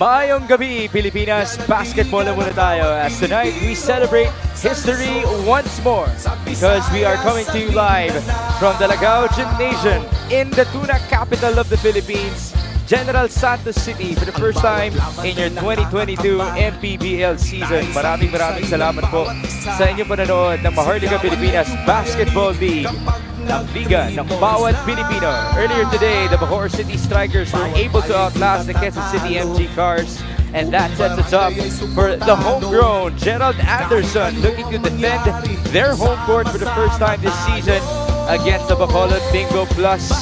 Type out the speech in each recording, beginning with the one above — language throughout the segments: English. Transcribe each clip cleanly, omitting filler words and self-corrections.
Mayong gabi, Pilipinas. Basketball na muna tayo as tonight we celebrate history once more because we are coming to you live from the Lagao Gymnasium in the tuna capital of the Philippines, General Santos City, for the first time in your 2022 Mpbl season. Maraming salamat po sa inyong panonood ng Maharlika Pilipinas Basketball League, ang liga ng bawat Pilipino. Earlier today, the Bacoor City Strikers were able to outlast the Quezon City MG Cars, and that sets us up for the homegrown Gerald Anderson looking to defend their home court for the first time this season against the Bacolod Bingo Plus.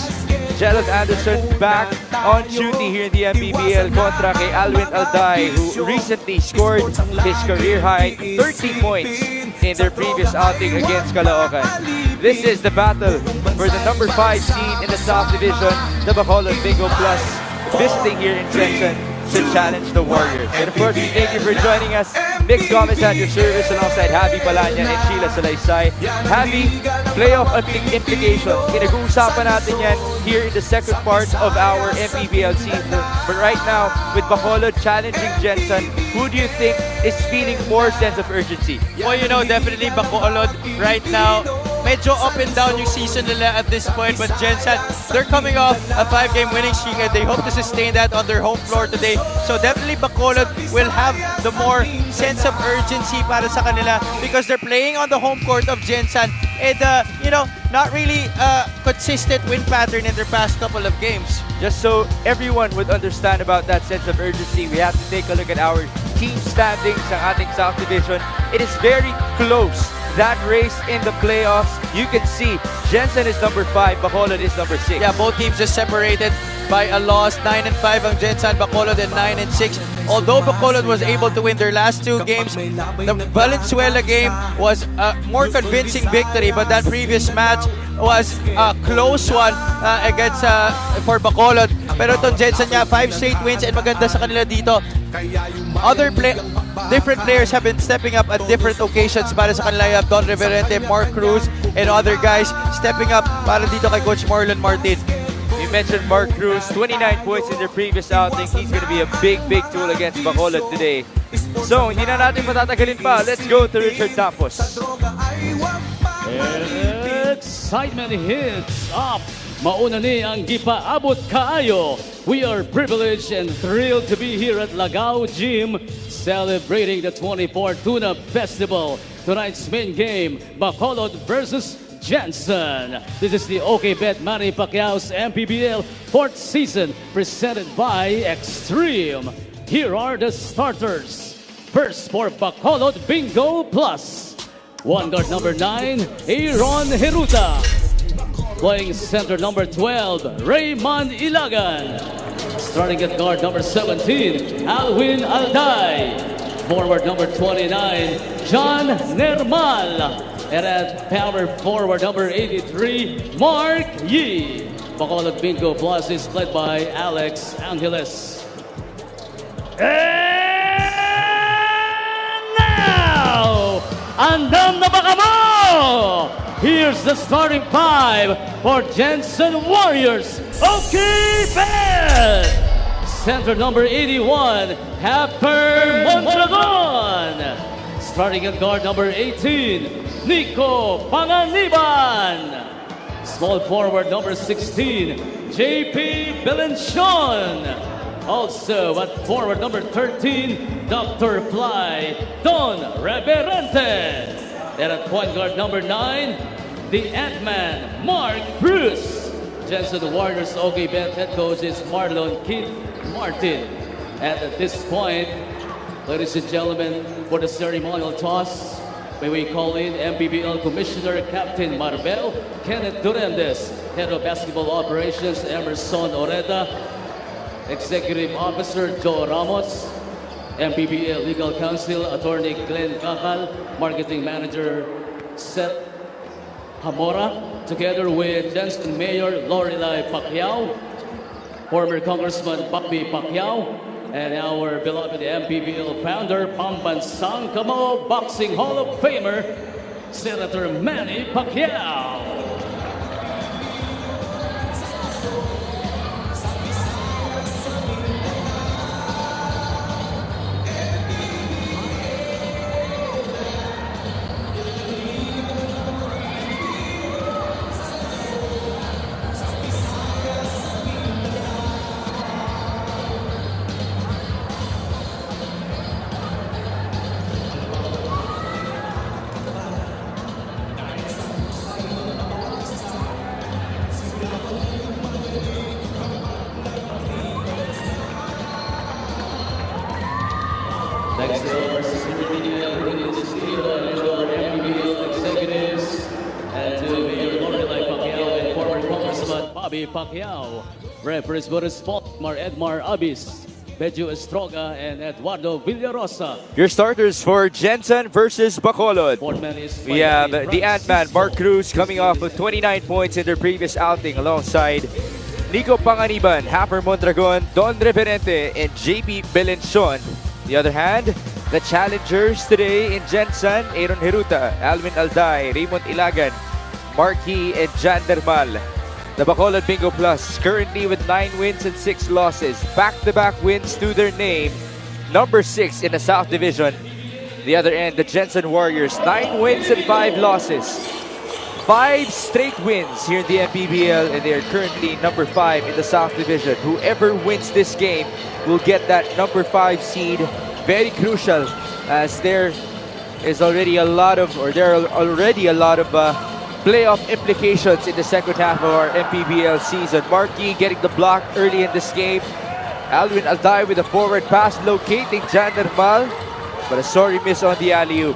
Gerald Anderson back on duty here in the Mpbl kontra kay Alwin Alday, who recently scored his career-high 30 points in their previous outing against Caloocan. This is the battle for the number 5 seed in the South Division, the Bacolod Bingo Plus, visiting here in Quezon to challenge the Warriors. And of course, we thank you for joining us. Mix Gomez at your service alongside Javi Palanya and Sheila Salaysay. Javi, playoff implications. Pinag-uusapan natin yan here in the second part of our Mpbl season. But right now, with Bacolod challenging Jensen, who do you think is feeling more sense of urgency? Well, you know, definitely Bacolod right now. Medyo up and down yung season nila at this point, but Jensen, they're coming off a 5-game winning streak and they hope to sustain that on their home floor today. So definitely Bacolod will have the more sense of urgency para sa kanila because they're playing on the home court of Jensen and, you know, not really consistent win pattern in their past couple of games. Just so everyone would understand about that sense of urgency, we have to take a look at our team standings ng ating South Division. It is very close. That race in the playoffs, you can see Jensen is number 5, Bacolod is number 6. Yeah, both teams just separated by a loss. 9-5 ang Jensen, Bacolod, and 9-6. Although Bacolod was able to win their last 2 games, the Valenzuela game was a more convincing victory, but that previous match was a close one against for Bacolod. Pero itong Jensen niya, 5 straight wins and maganda sa kanila dito. Different players have been stepping up at different occasions para sa kanila. You have Don Reverente, Mark Cruz, and other guys stepping up para dito kay Coach Marlon Martin. You mentioned Mark Cruz, 29 points in their previous outing. He's going to be a big tool against Bacolod today. So, hindi na natin matatagalin pa. Let's go to Richard Tapos. Excitement hits up. Mauna ni ang gipaabot kaayo. We are privileged and thrilled to be here at Lagao Gym celebrating the 24th Tuna Festival. Tonight's main game, Bacolod versus Jensen. This is the OK Bet Manny Pacquiao's Mpbl 4th season presented by Extreme. Here are the starters. First for Bacolod Bingo Plus. One guard number 9, Aaron Heruta. Playing center number 12, Raymond Ilagan. Starting at guard number 17, Alwin Alday. Forward number 29, John Nermal. And at power forward number 83, Mark Yee. Bacolod Bingo Plus is led by Alex Angeles. And now, andam na baka mo! Here's the starting 5 for Jensen Warriors. Okay, Bet! Center number 81, Happer Mondragon. Starting at guard number 18, Nico Panganiban. Small forward number 16, JP Belenchon. Also at forward number 13, Dr. Fly, Don Reverente. And at point guard number 9, the Ant-Man, Mark Bruce. Jensen Warriors OK Bet head coach is Marlon Keith Martin. And at this point, ladies and gentlemen, for the ceremonial toss, may we call in Mpbl Commissioner Captain Mpbl, Kenneth Durendes, Head of Basketball Operations, Emerson Oreda, Executive Officer Joe Ramos, Mpbl Legal Counsel, Attorney Glenn Kakal, Marketing Manager Seth Hamora, together with Jensen Mayor Lorelai Pacquiao, former Congressman Bobby Pacquiao, and our beloved Mpbl founder, Pambansang Camo Boxing Hall of Famer, Senator Manny Pacquiao. Thanks to our security and in the studio and to our Mpbl executives and to Mayor Lorelai Pacquiao and former Congressman Bobby Pacquiao. Referees for the spot, Edmar Abis, Beju Estroga, and Eduardo Villarosa. Your starters for Jensen versus Bacolod. We have the Ant-Man, Mark Cruz, coming off of 29 points in their previous outing alongside Nico Panganiban, Happer Mondragon, Don Reverente, and JP Belencion. The other hand, the challengers today in Jensen, Aaron Hiruta, Alvin Alday, Raymond Ilagan, Marquis, and Jan Dermal. The Bacolod Bingo Plus currently with 9 wins and 6 losses. Back-to-back wins to their name. Number 6 in the South Division. The other end, the Jensen Warriors, 9 wins and 5 losses. 5 straight wins here in the Mpbl, and they are currently number 5 in the South Division. Whoever wins this game will get that number 5 seed. Very crucial, as there are already a lot of playoff implications in the second half of our Mpbl season. Marquis getting the block early in this game. Alvin Alday with a forward pass locating Jan Dermal, but a sorry miss on the alley-oop.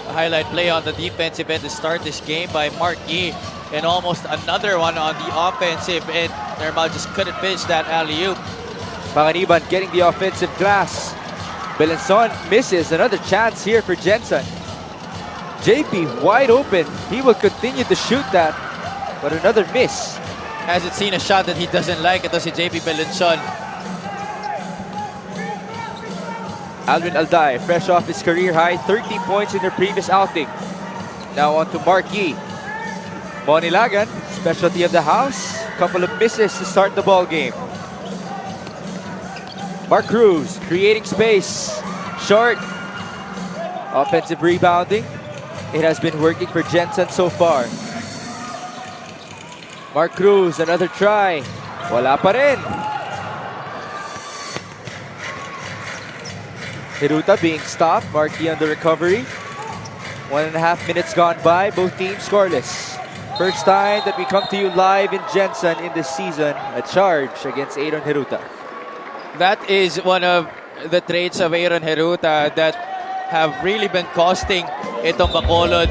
A highlight play on the defensive end to start this game by Marquis, and almost another one on the offensive end. Dermal just couldn't finish that alley-oop. Panganiban getting the offensive glass. Belencion misses. Another chance here for Jensen. JP wide open. He will continue to shoot that, but another miss. Hasn't seen a shot that he doesn't like. Ito si JP Belencion. Alvin Alday, fresh off his career high, 30 points in their previous outing. Now on to Marquis. Monilagan, specialty of the house. Couple of misses to start the ball game. Mark Cruz creating space. Short. Offensive rebounding. It has been working for Jensen so far. Mark Cruz, another try. Wala pa rin. Hiruta being stopped. Marquis on the recovery. 1.5 minutes gone by. Both teams scoreless. First time that we come to you live in Jensen in this season. A charge against Aaron Hiruta. That is one of the traits of Aaron Hiruta that have really been costing itong Bacolod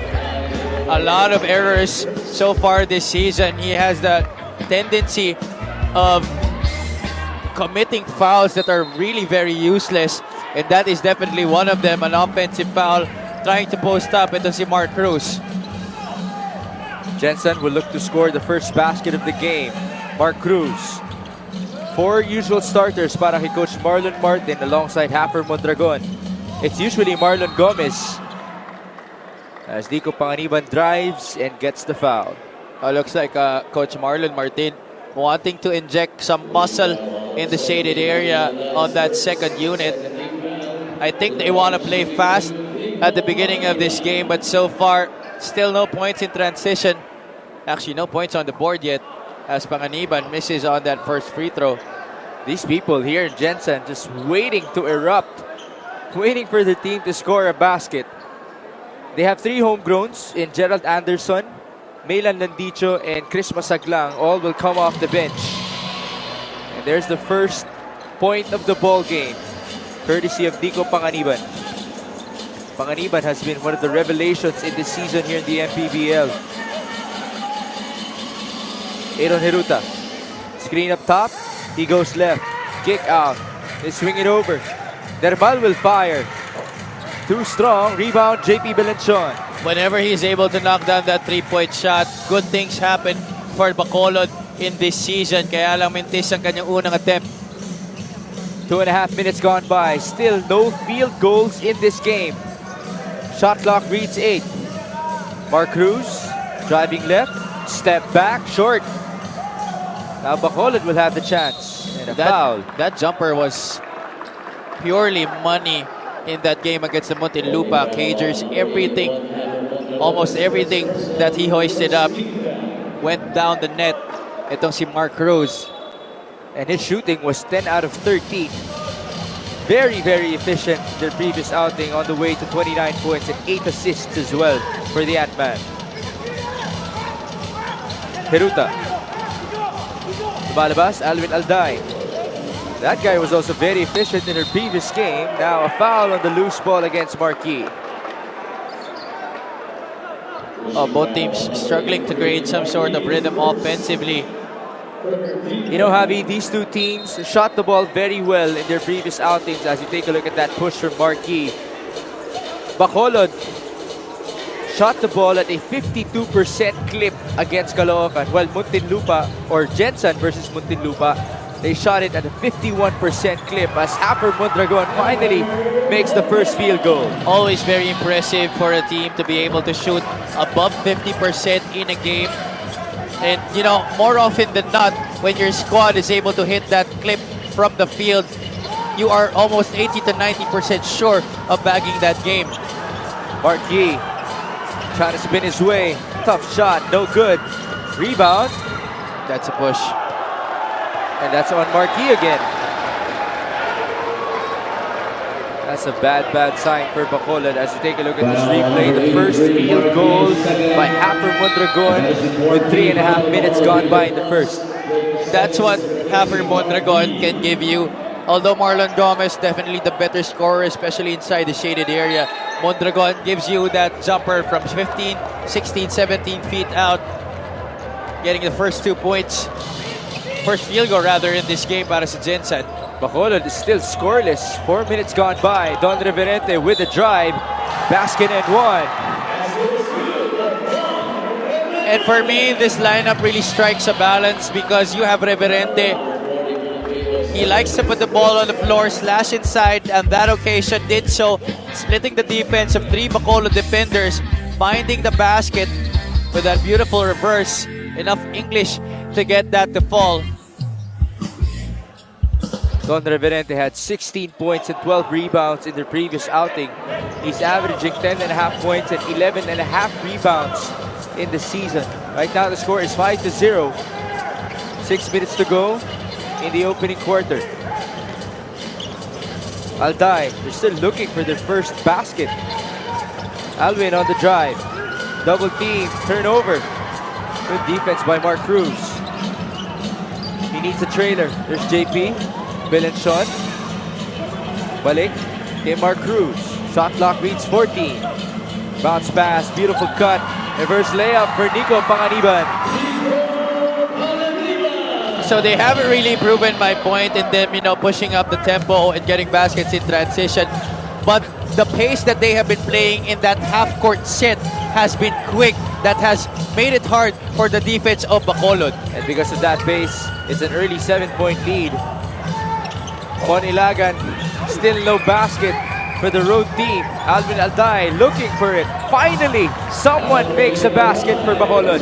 a lot of errors so far this season. He has the tendency of committing fouls that are really very useless, and that is definitely one of them, an offensive foul trying to post up. Ito si Mark Cruz. Jensen will look to score the first basket of the game. Mark Cruz. 4 usual starters para kay Coach Marlon Martin alongside Happer Mondragon. It's usually Marlon Gomez as Nico Panganiban drives and gets the foul. Looks like Coach Marlon Martin wanting to inject some muscle in the shaded area on that second unit. I think they want to play fast at the beginning of this game, but so far, still no points in transition. Actually, no points on the board yet, as Panganiban misses on that first free throw. These people here in Jensen just waiting to erupt, waiting for the team to score a basket. They have 3 homegrowns in Gerald Anderson, Maylan Landicho, and Chris Masaglang. All will come off the bench. And there's the first point of the ball game, courtesy of Nico Panganiban. Panganiban has been one of the revelations in this season here in the Mpbl. Aaron Hiruta, screen up top, he goes left, kick out, they swing it over. Dermal will fire, too strong, rebound JP Belencion. Whenever he's able to knock down that 3-point shot, good things happen for Bacolod in this season. Kaya lang mintis ang kanyang unang attempt. 2.5 minutes gone by, still no field goals in this game. Shot clock reads 8. Mark Cruz, driving left, step back, short. Now Bacolod will have the chance. And a foul. That jumper was purely money in that game against the Muntinlupa Cagers. Everything, almost everything that he hoisted up went down the net. Itong si Mark Cruz. And his shooting was 10 out of 13. Very, very efficient their previous outing, on the way to 29 points and 8 assists as well for the Ant-Man. Hiruta. Lumalabas, Alvin Alday. That guy was also very efficient in her previous game. Now a foul on the loose ball against Marquis. Both teams struggling to create some sort of rhythm offensively. You know, Javi, these two teams shot the ball very well in their previous outings. As you take a look at that push from Marquis, Bacolod shot the ball at a 52% clip against Caloocan, while Muntinlupa, or Jensen versus Muntinlupa, they shot it at a 51% clip as Happer Mondragon finally makes the first field goal. Always very impressive for a team to be able to shoot above 50% in a game. And, you know, more often than not, when your squad is able to hit that clip from the field, you are almost 80 to 90% sure of bagging that game. Marquis trying to spin his way. Tough shot, no good. Rebound. That's a push. And that's on Marquis again. That's a bad sign for Bacolod as you take a look at this replay. The first field goal by Happer Mondragon with 3.5 minutes gone by in the first. That's what Happer Mondragon can give you. Although Marlon Gomez definitely the better scorer, especially inside the shaded area, Mondragon gives you that jumper from 15, 16, 17 feet out, getting the first 2 points. First field goal rather in this game para sa Jensen. Bacolod is still scoreless. 4 minutes gone by. Don Reverente with the drive. Basket and one. And for me, this lineup really strikes a balance because you have Reverente. He likes to put the ball on the floor, slash inside, and that occasion did so, splitting the defense of 3 Bacolod defenders, finding the basket with that beautiful reverse. Enough English to get that to fall. Don Reverente had 16 points and 12 rebounds in their previous outing. He's averaging 10.5 points and 11.5 rebounds in the season. Right now the score is 5-0. 6 minutes to go in the opening quarter. Alday, they're still looking for their first basket. Alwin on the drive. Double team, turnover. Good defense by Mark Cruz. He needs a trailer. There's JP. Belenchon. Balik. Kay Mark Cruz. Shot clock reads 14. Bounce pass. Beautiful cut. Reverse layup for Nico Panganiban. So they haven't really proven my point in them, you know, pushing up the tempo and getting baskets in transition. But the pace that they have been playing in that half-court set has been quick. That has made it hard for the defense of Bacolod. And because of that pace, it's an early 7-point lead. Monilagan, still no basket for the road team. Alvin Alday looking for it. Finally, someone makes a basket for Bacolod.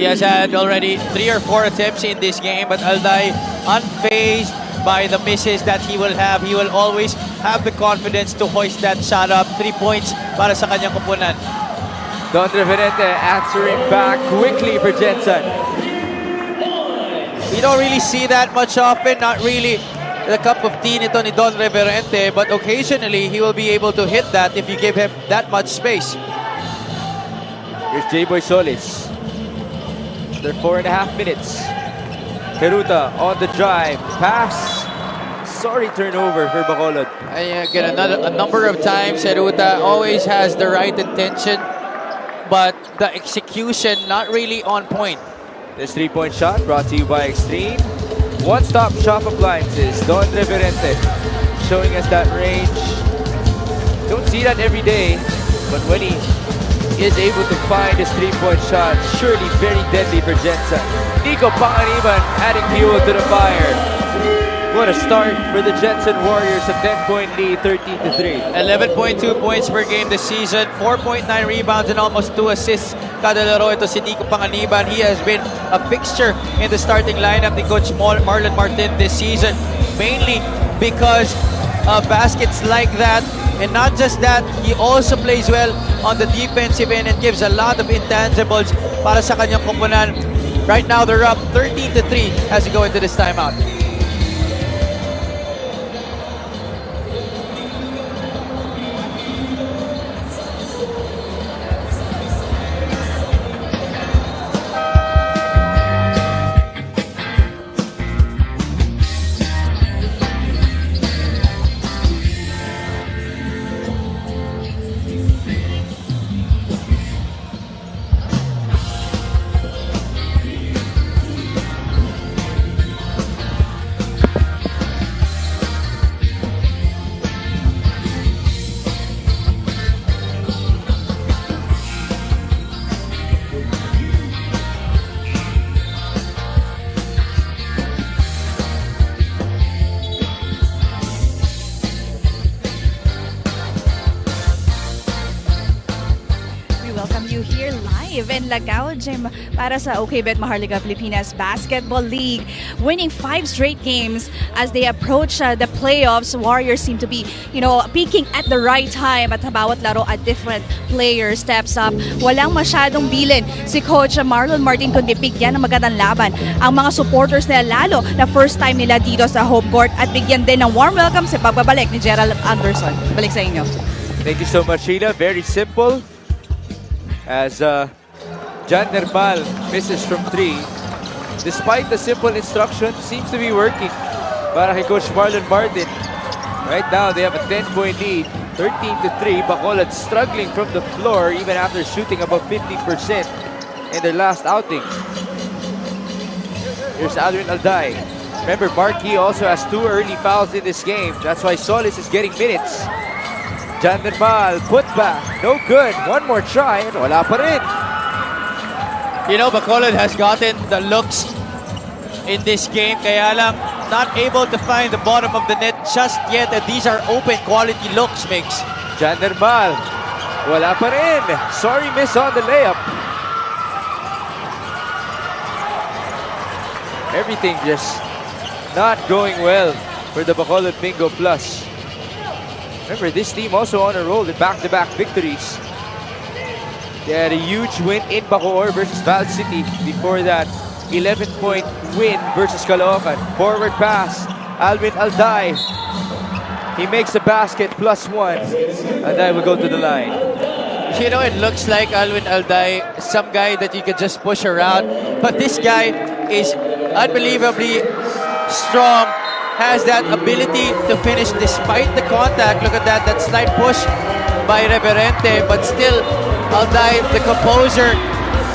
He has had already 3 or 4 attempts in this game, but Alday, unfazed by the misses that he will have, he will always have the confidence to hoist that shot up. 3 points para sa kanyang kupunan. Don Reverente answering back quickly for Jensen. We don't really see that much often, not really the cup of tea nito ni Don Reverente, but occasionally he will be able to hit that if you give him that much space. Here's J-Boy Solis. They're 4.5 minutes. Heruta on the drive. Pass. Sorry turnover for Bacolod. Again, a number of times Heruta always has the right intention, but the execution not really on point. This 3-point shot brought to you by Extreme. One-stop shop appliances. Don Reverente showing us that range. Don't see that every day, but when he is able to find his 3-point shot, surely very deadly for Jensen. Nico Panganiban adding fuel to the fire. What a start for the Jensen Warriors, a 10-point lead, 13-3. 11.2 points per game this season, 4.9 rebounds and almost 2 assists kada laro. Ito si Nico Panganiban. He has been a fixture in the starting lineup ni Coach Marlon Martin this season, mainly because of baskets like that. And not just that, he also plays well on the defensive end and gives a lot of intangibles para sa kanyang kupunan. Right now, they're up 13-3 as we go into this timeout. here live in Lagao Gym para sa OKBet Maharlika Pilipinas Basketball League. Winning 5 straight games as they approach the playoffs. Warriors seem to be, peaking at the right time at bawat laro a different player steps up. Walang masyadong bilin si Coach Marlon Martin kundi bigyan ng magandang laban ang mga supporters nila lalo na first time nila dito sa home court at bigyan din ng warm welcome sa pagbabalik ni Gerald Anderson. Balik sa inyo. Thank you so much, Sheila. Very simple. As Mpbl misses from 3. Despite the simple instruction, seems to be working para kay Coach Marlon Martin. Right now, they have a 10-point lead. 13-3. Bacolod struggling from the floor even after shooting above 50% in their last outing. Here's Alvin Alday. Remember, Marquis also has 2 early fouls in this game. That's why Solis is getting minutes. Mpbl, put back, no good. One more try, and wala pa rin. Bacolod has gotten the looks in this game, kaya lang not able to find the bottom of the net just yet, and these are open quality looks, Migs. Mpbl, wala pa rin. Sorry miss on the layup. Everything just not going well for the Bacolod Bingo Plus. Remember, this team also on a roll with back-to-back victories. They had a huge win in Bacoor versus Val City. Before that, 11-point win versus Caloocan. Forward pass, Alvin Alday. He makes the basket +1. Alday will go to the line. It looks like Alvin Alday, some guy that you could just push around. But this guy is unbelievably strong. Has that ability to finish despite the contact. Look at that slight push by Reverente, but still Alday, the composer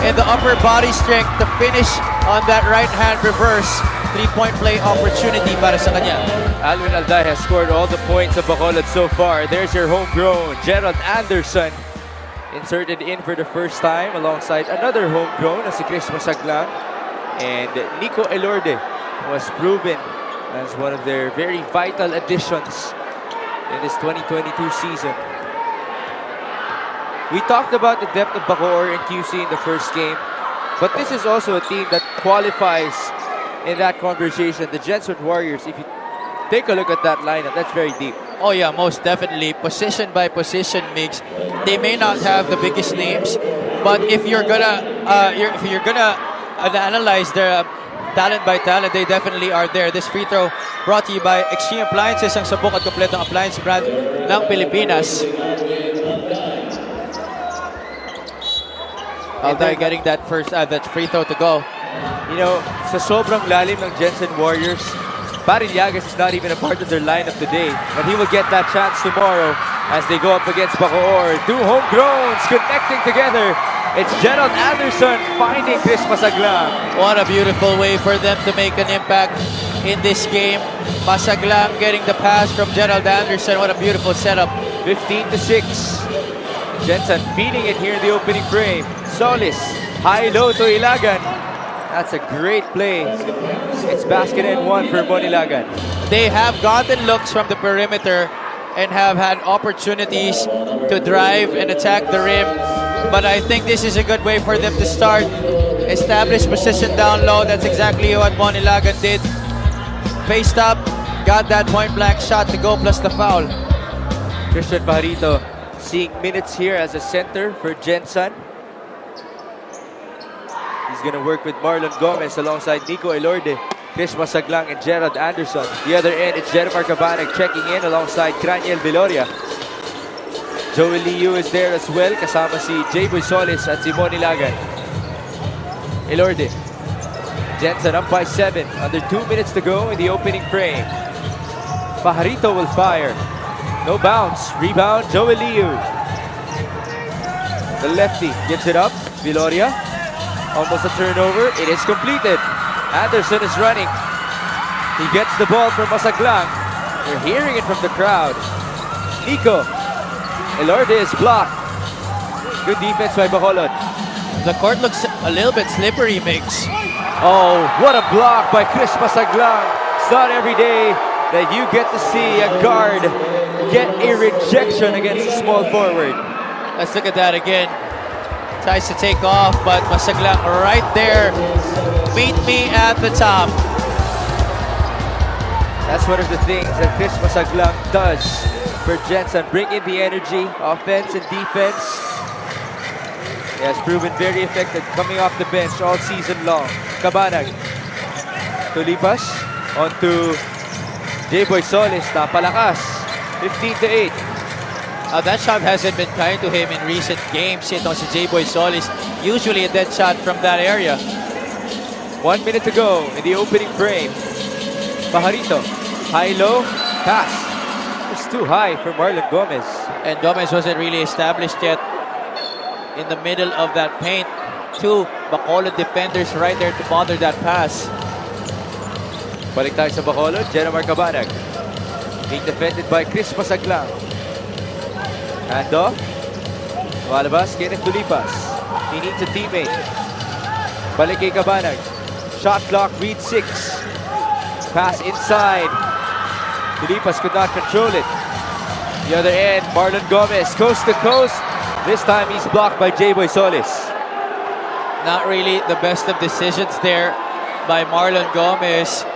and the upper body strength to finish on that right hand reverse. 3-point play opportunity para sa kanya. Alvin Alday has scored all the points of Bacolod so far. There's your homegrown Gerald Anderson, inserted in for the first time alongside another homegrown na si Chris Masaglang, and Nico Elorde was proven as one of their very vital additions in this 2022 season. We talked about the depth of Bacoor and QC in the first game, but this is also a team that qualifies in that conversation. The Jensen Warriors, if you take a look at that lineup, that's very deep. Oh yeah, most definitely. Position by position mix. They may not have the biggest names, but if you're gonna analyze their talent by talent, they definitely are there. This free throw brought to you by Extreme Appliances, ang sabok at kompletong appliance brand ng Pilipinas. Alday getting that free throw to go. Sa sobrang lalim ng Jensen Warriors, Barillas is not even a part of their lineup today, but he will get that chance tomorrow as they go up against Bacoor. 2 homegrowns connecting together. It's Gerald Anderson finding Chris Masaglang. What a beautiful way for them to make an impact in this game. Masaglang getting the pass from Gerald Anderson. What a beautiful setup. 15-6. Jensen feeding it here in the opening frame. Solis, high-low to Ilagan. That's a great play. It's basket and 1 for Bonilagan. They have gotten looks from the perimeter and have had opportunities to drive and attack the rim. But I think this is a good way for them to start. Establish position down low. That's exactly what Bonilagan did. Faced up, got that point-blank shot to go plus the foul. Christian Pajarito seeing minutes here as a center for Jensen. He's going to work with Marlon Gomez alongside Nico Elorde, Chris Masaglang, and Gerald Anderson. The other end, it's Jeremar Cabanag checking in alongside Craniel Viloria. Joey Liu is there as well, kasama si J-Boy Solis at si Bonilagan. Elorde. Jensen up by 7, under 2 minutes to go in the opening frame. Pajarito will fire. No bounce. Rebound, Joey Liu. The lefty gives it up. Viloria. Almost a turnover. It is completed. Anderson is running. He gets the ball from Masaglang. We're hearing it from the crowd. Nico. Elorde is blocked. Good defense by Bacolod. The court looks a little bit slippery, Migs. Oh, what a block by Chris Masaglang. It's not every day that you get to see a guard get a rejection against a small forward. Let's look at that again. Tries to take off, but Masaglang right there. Meet me at the top. That's one of the things that Chris Masaglang does for Jensen. Bring in the energy, offense and defense. He has proven very effective coming off the bench all season long. Cabanag. Tulipas. On to J-Boy Solis. Napalakas. 15-8. That shot hasn't been kind to him in recent games. Ito si J-Boy Solis. Usually a dead shot from that area. 1 minute to go in the opening frame. Pajarito. High-low. Pass. It's too high for Marlon Gomez. And Gomez wasn't really established yet in the middle of that paint. Two Bacolod defenders right there to bother that pass. Balik tayo sa Bacolod. Jenamar Cabanag. Being defended by Chris Masaglang. Handoff. Lumalabas. Kenneth Tulipas. He needs a teammate. Balik kay Cabanag. Shot clock, read 6. Pass inside. Tulipas could not control it. The other end, Marlon Gomez, coast to coast. This time he's blocked by J-Boy Solis. Not really the best of decisions there by Marlon Gomez.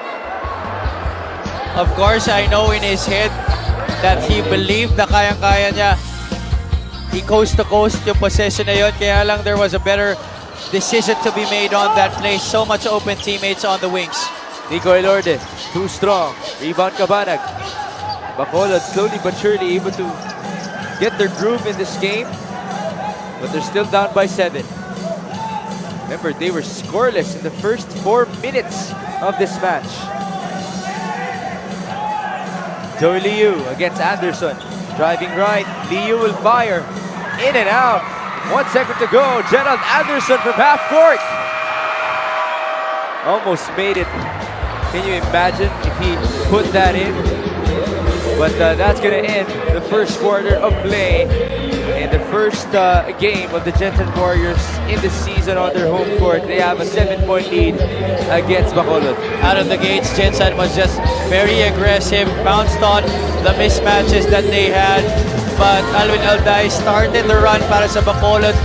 Of course, I know in his head that he believed na kayang-kaya niya i-coast to coast yung possession na yun. Kaya lang there was a better decision to be made on that play. So much open teammates on the wings. Nico Elorde, too strong. Rebound Cabanag. Bacolod slowly but surely able to get their groove in this game. But they're still down by 7. Remember, they were scoreless in the first 4 minutes of this match. Joey Liu against Anderson. Driving right. Liu will fire. In and out. 1 second to go. Gerald Anderson from half court. Almost made it. Can you imagine if he put that in? But that's going to end the first quarter of play in the first game of the Jensen Warriors in the season on their home court. They have a 7-point lead against Bacolod. Out of the gates, Jensen was just very aggressive, bounced on the mismatches that they had. But Alvin Alday started the run para sa Bacolod,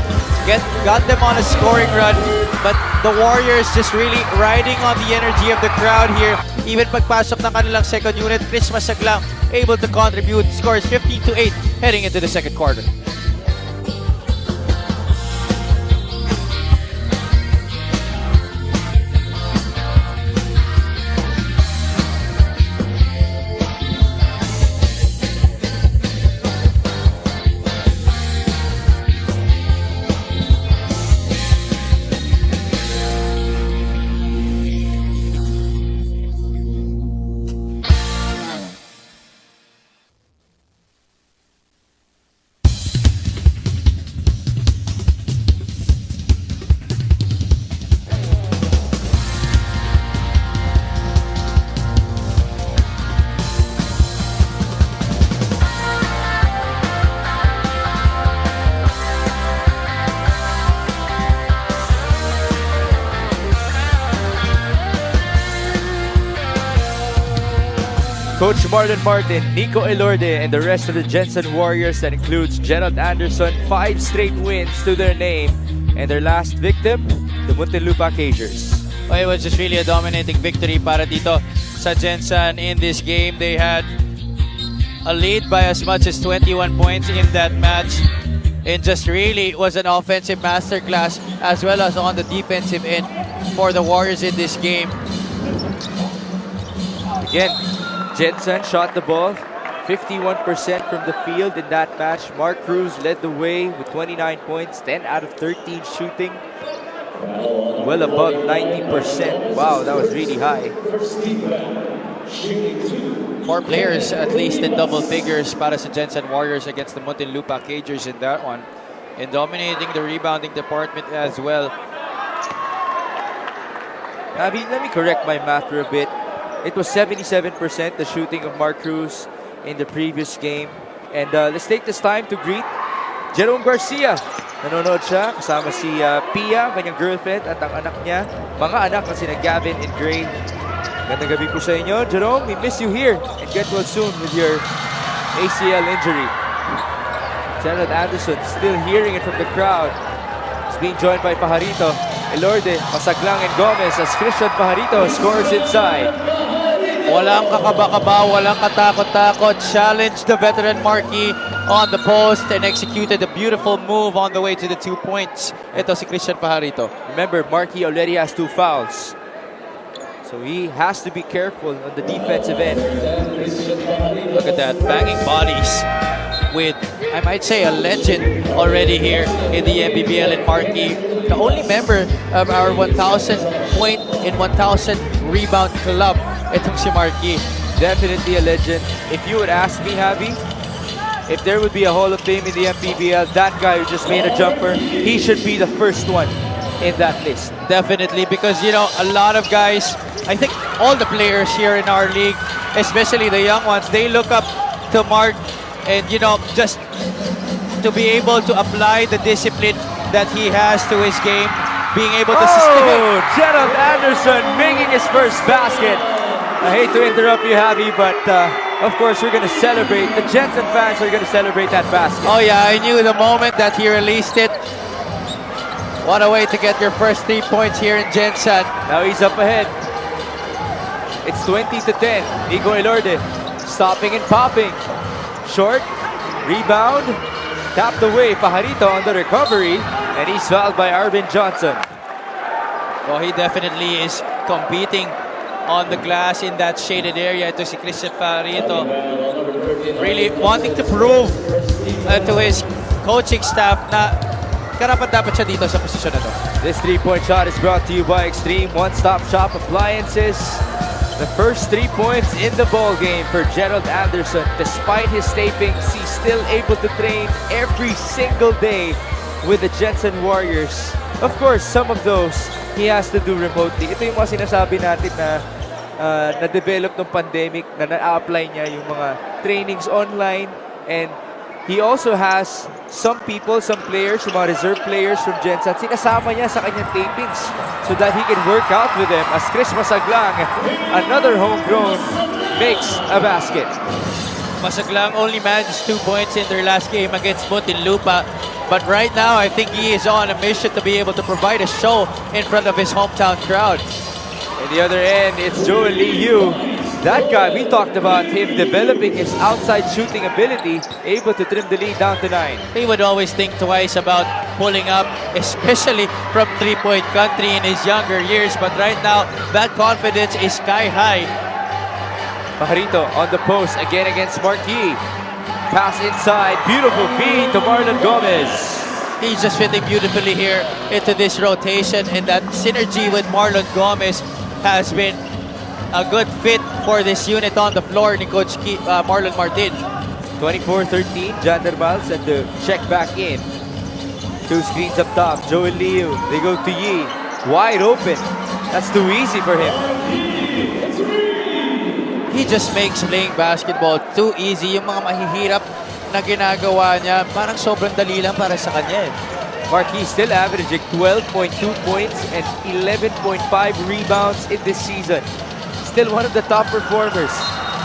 got them on a scoring run. But the Warriors just really riding on the energy of the crowd here. Even pagpasok ng kanilang second unit, Chris Masaglang able to contribute. Scores 15-8 heading into the second quarter. Coach Martin, Nico Elorde, and the rest of the Jensen Warriors, that includes Gerald Anderson, 5 straight wins to their name. And their last victim, the Muntinlupa Cagers. Well, it was just really a dominating victory para dito sa Jensen in this game. They had a lead by as much as 21 points in that match. It just really was an offensive masterclass as well as on the defensive end for the Warriors in this game. Again, Jensen shot the ball 51% from the field in that match. Mark Cruz led the way with 29 points, 10 out of 13 shooting. Well above 90%. Wow, that was really high. 4 players at least in double figures para sa Jensen Warriors against the Muntinlupa Cagers in that one. And dominating the rebounding department as well. Let me correct my math for a bit. It was 77% the shooting of Mark Cruz in the previous game. And let's take this time to greet Jerome Garcia. Nanonood siya kasama si Pia, kanyang girlfriend, at ang anak niya. Mga anak na sina Gavin and Gray. Gandang gabi po sa inyo. Jerome, we miss you here. And get well soon with your ACL injury. Gerald Anderson still hearing it from the crowd. He's being joined by Pajarito, Elorde, Masaglang, and Gomez as Christian Pajarito scores inside. Walang kakaba-kaba, walang katakot-takot. Challenged the veteran Marquis on the post and executed a beautiful move on the way to the 2 points. Ito si Christian Pajarito. Remember, Marquis already has 2 fouls. So he has to be careful on the defensive end. Look at that, banging bodies with, I might say, a legend already here in the Mpbl and Marquis. The only member of our 1,000 point in 1,000 rebound club. Itong si Marquis. Definitely a legend. If you would ask me, Javi, if there would be a Hall of Fame in the MPBL, that guy who just made a jumper, he should be the first one in that list. Definitely, because, you know, a lot of guys, I think all the players here in our league, especially the young ones, they look up to Mark and, you know, just to be able to apply the discipline that he has to his game, being able to sustain. Oh, Gerald Anderson making his first basket. I hate to interrupt you, Javi, but of course we're going to celebrate. The Jensen fans are going to celebrate that basket. Oh yeah, I knew the moment that he released it. What a way to get your first 3 points here in Jensen. Now he's up ahead. It's 20 to 10. Nico Elorde stopping and popping. Short, rebound, tapped away. Pajarito on the recovery, and he's fouled by Arvin Johnson. Well, he definitely is competing on the glass in that shaded area. Ito si Christian Pajarito, really wanting to prove to his coaching staff na karapat-dapat siya dito sa posisyon na to. This 3-point shot is brought to you by Extreme One-Stop Shop Appliances. The first 3 points in the ball game for Gerald Anderson. Despite his tapings, he's still able to train every single day with the Jensen Warriors. Of course, some of those he has to do remotely. Ito yung mga sinasabi natin na na-develop ng pandemic, na na-apply niya yung mga trainings online. And he also has some people, some players, yung mga reserve players from Jensen, sinasama niya sa kanyang tapings so that he can work out with them as Chris Masaglang, another homegrown, makes a basket. Masaglang only managed 2 points in their last game against Muntinlupa. But right now, I think he is on a mission to be able to provide a show in front of his hometown crowd. On the other end, it's Joel Lee Yu. That guy, we talked about him developing his outside shooting ability, able to trim the lead down to 9. He would always think twice about pulling up, especially from 3-point country in his younger years. But right now, that confidence is sky high. Pajarito on the post again against Marquis. Pass inside, beautiful feed to Marlon Gomez. He's just fitting beautifully here into this rotation, and that synergy with Marlon Gomez has been a good fit for this unit on the floor ni Coach Marlon Martin. 24-13, Jandermals and the check back in. 2 screens up top, Joel Liu, they go to Yi, wide open. That's too easy for him. He just makes playing basketball too easy. Yung mga mahihirap na ginagawa niya, parang sobrang dali lang para sa kanya. Marquis still averaging 12.2 points and 11.5 rebounds in this season. Still one of the top performers.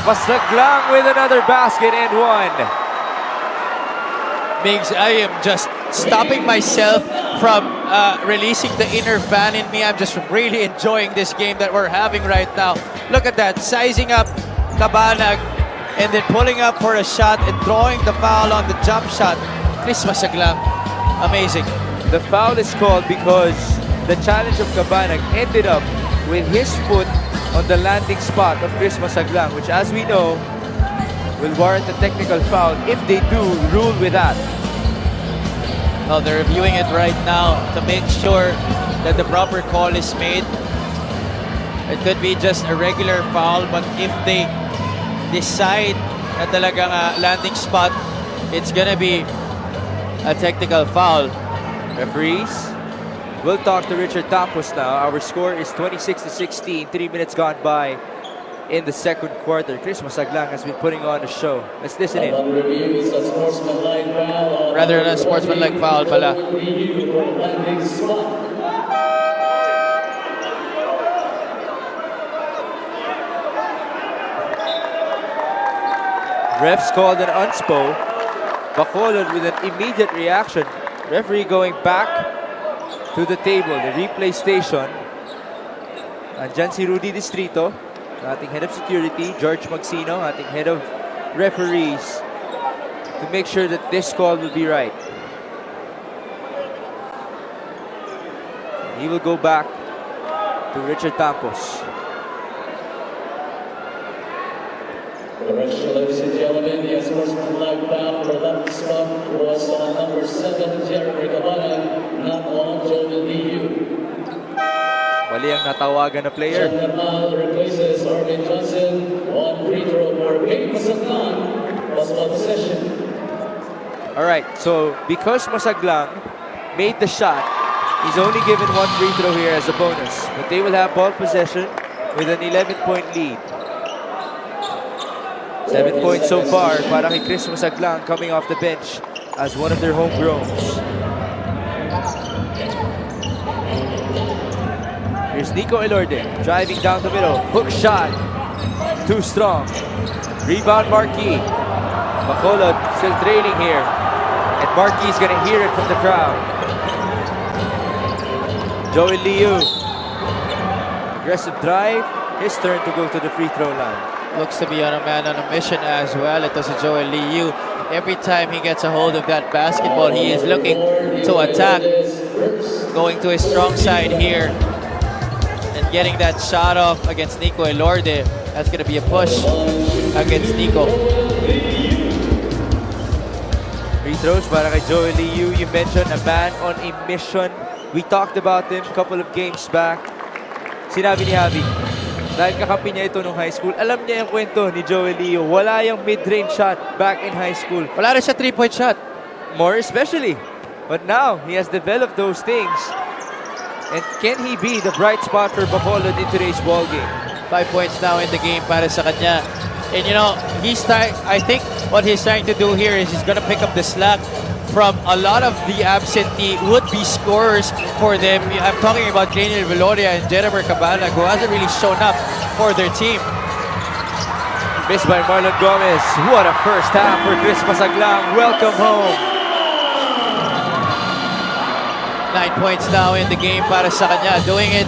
Masaglang with another basket and 1. Migs, I am just stopping myself from releasing the inner fan in me. I'm just really enjoying this game that we're having right now. Look at that, sizing up Cabanag and then pulling up for a shot and drawing the foul on the jump shot. Chris Masaglang, amazing. The foul is called because the challenge of Cabanag ended up with his foot on the landing spot of Chris Masaglang, which as we know will warrant a technical foul if they do rule with that. Well, they're reviewing it right now to make sure that the proper call is made. It could be just a regular foul, but if they decide na talagang landing spot, it's gonna be a technical foul. Referees, we'll talk to Richard Tampos now. Our score is 26-16, 3 minutes gone by in the second quarter. Chris Masaglang has been putting on a show. Let's listen in. Rather than a sportsmanlike foul pala. Refs called an unspo. Bacolod with an immediate reaction. Referee going back to the table, the replay station. Andyan si Rudy Distrito, ating head of security, George Magsino, ating head of referees, to make sure that this call will be right. He will go back to Richard Campos. Correction, ladies and gentlemen, the enforcement flag foul for that spot was on number 7, Jeremy Cabana, not on Jordan DU. Mali ang natawagan na player. Mpbl replaces Arvin Johnson. One free throw for Big Masaglan. Was one possession. Alright, so because Masaglang made the shot, he's only given one free throw here as a bonus. But they will have ball possession with an 11-point lead. 7 points so far para kay Chris Masaglang coming off the bench as one of their homegrowns. Here's Nico Elorde driving down the middle. Hook shot. Too strong. Rebound Marquis. Bacolod still trailing here. And Marquis is going to hear it from the crowd. Joey Liu. Aggressive drive. His turn to go to the free throw line. Looks to be on a man on a mission as well. It was a Joel Liu. Every time he gets a hold of that basketball, he is looking to attack. Going to his strong side here. And getting that shot off against Nico Elorde. That's going to be a push against Nico. Free throws para kay Joey Liu. You mentioned a man on a mission. We talked about him a couple of games back. Sinabi ni Javi, dahil kakampi niya ito nung high school, alam niya yung kwento ni Joey Liu. Wala yung mid-range shot back in high school. Wala rin siya 3-point shot. More especially. But now, he has developed those things. And can he be the bright spot for Bacolod in today's ball game? 5 points now in the game para sa kanya. And you know, I think what he's trying to do here is he's gonna pick up the slack from a lot of the absentee would-be scorers for them. I'm talking about Daniel Veloria and Jennifer Cabana, who hasn't really shown up for their team. Missed by Marlon Gomez. What a first half for Chris Masaglang. Welcome home. 9 points now in the game para sa kanya. Doing it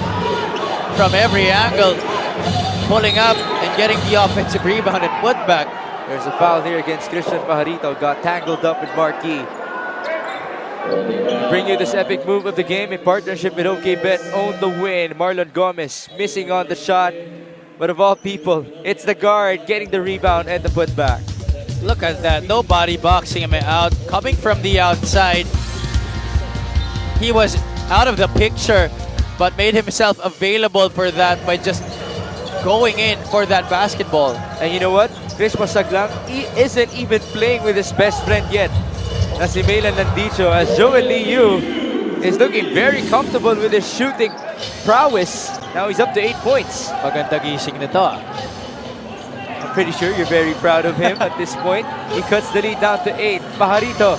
from every angle. Pulling up and getting the offensive rebound and put back. There's a foul here against Christian Pajarito. Got tangled up with Marquis. Bring you this epic move of the game in partnership with OKBet. Own the win. Marlon Gomez missing on the shot. But of all people, it's the guard getting the rebound and the putback. Look at that. Nobody boxing him out. Coming from the outside. He was out of the picture, but made himself available for that by just going in for that basketball. And you know what? Chris Masaglang isn't even playing with his best friend yet. Na si Maylan Landicho, as Joel Liu is looking very comfortable with his shooting prowess. Now he's up to 8 points. Maganda gising nito. I'm pretty sure you're very proud of him at this point. He cuts the lead down to 8. Pajarito,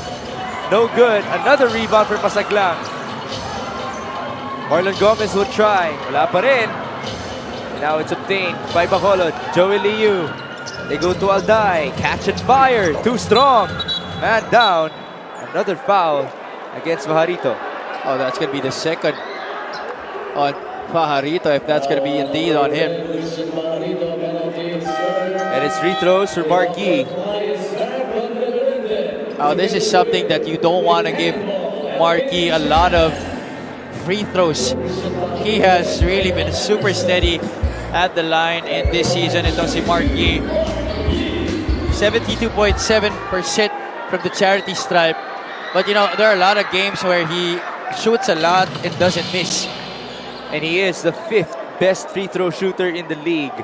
no good. Another rebound for Masaglang. Marlon Gomez will try. Wala pa rin. And now it's obtained by Bacolod. Joey Liu. They go to Alday. Catch and fire. Too strong. Man down. Another foul against Pajarito. Oh, that's going to be the second on Pajarito, if that's going to be indeed on him. And it's free throws for Marquis. Oh, this is something that you don't want to give Marquis a lot of free throws. He has really been super steady at the line in this season. Itong si Marquis, 72.7% from the charity stripe. But you know, there are a lot of games where he shoots a lot and doesn't miss. And he is the 5th best free throw shooter in the league.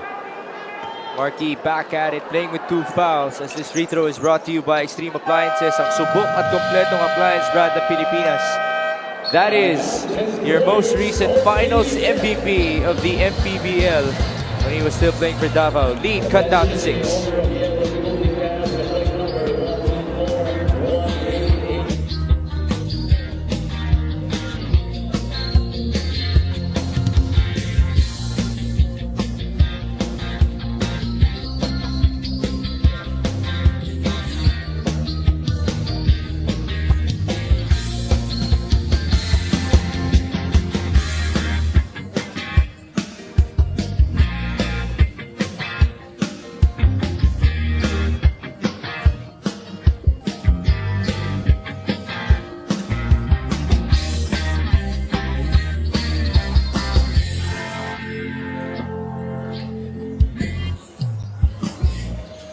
Marquis back at it, playing with 2 fouls as this free throw is brought to you by Extreme Appliances, ang subok at kompletong appliance brand ng Pilipinas. That is your most recent finals MVP of the Mpbl when he was still playing for Davao. Lead cut down to 6.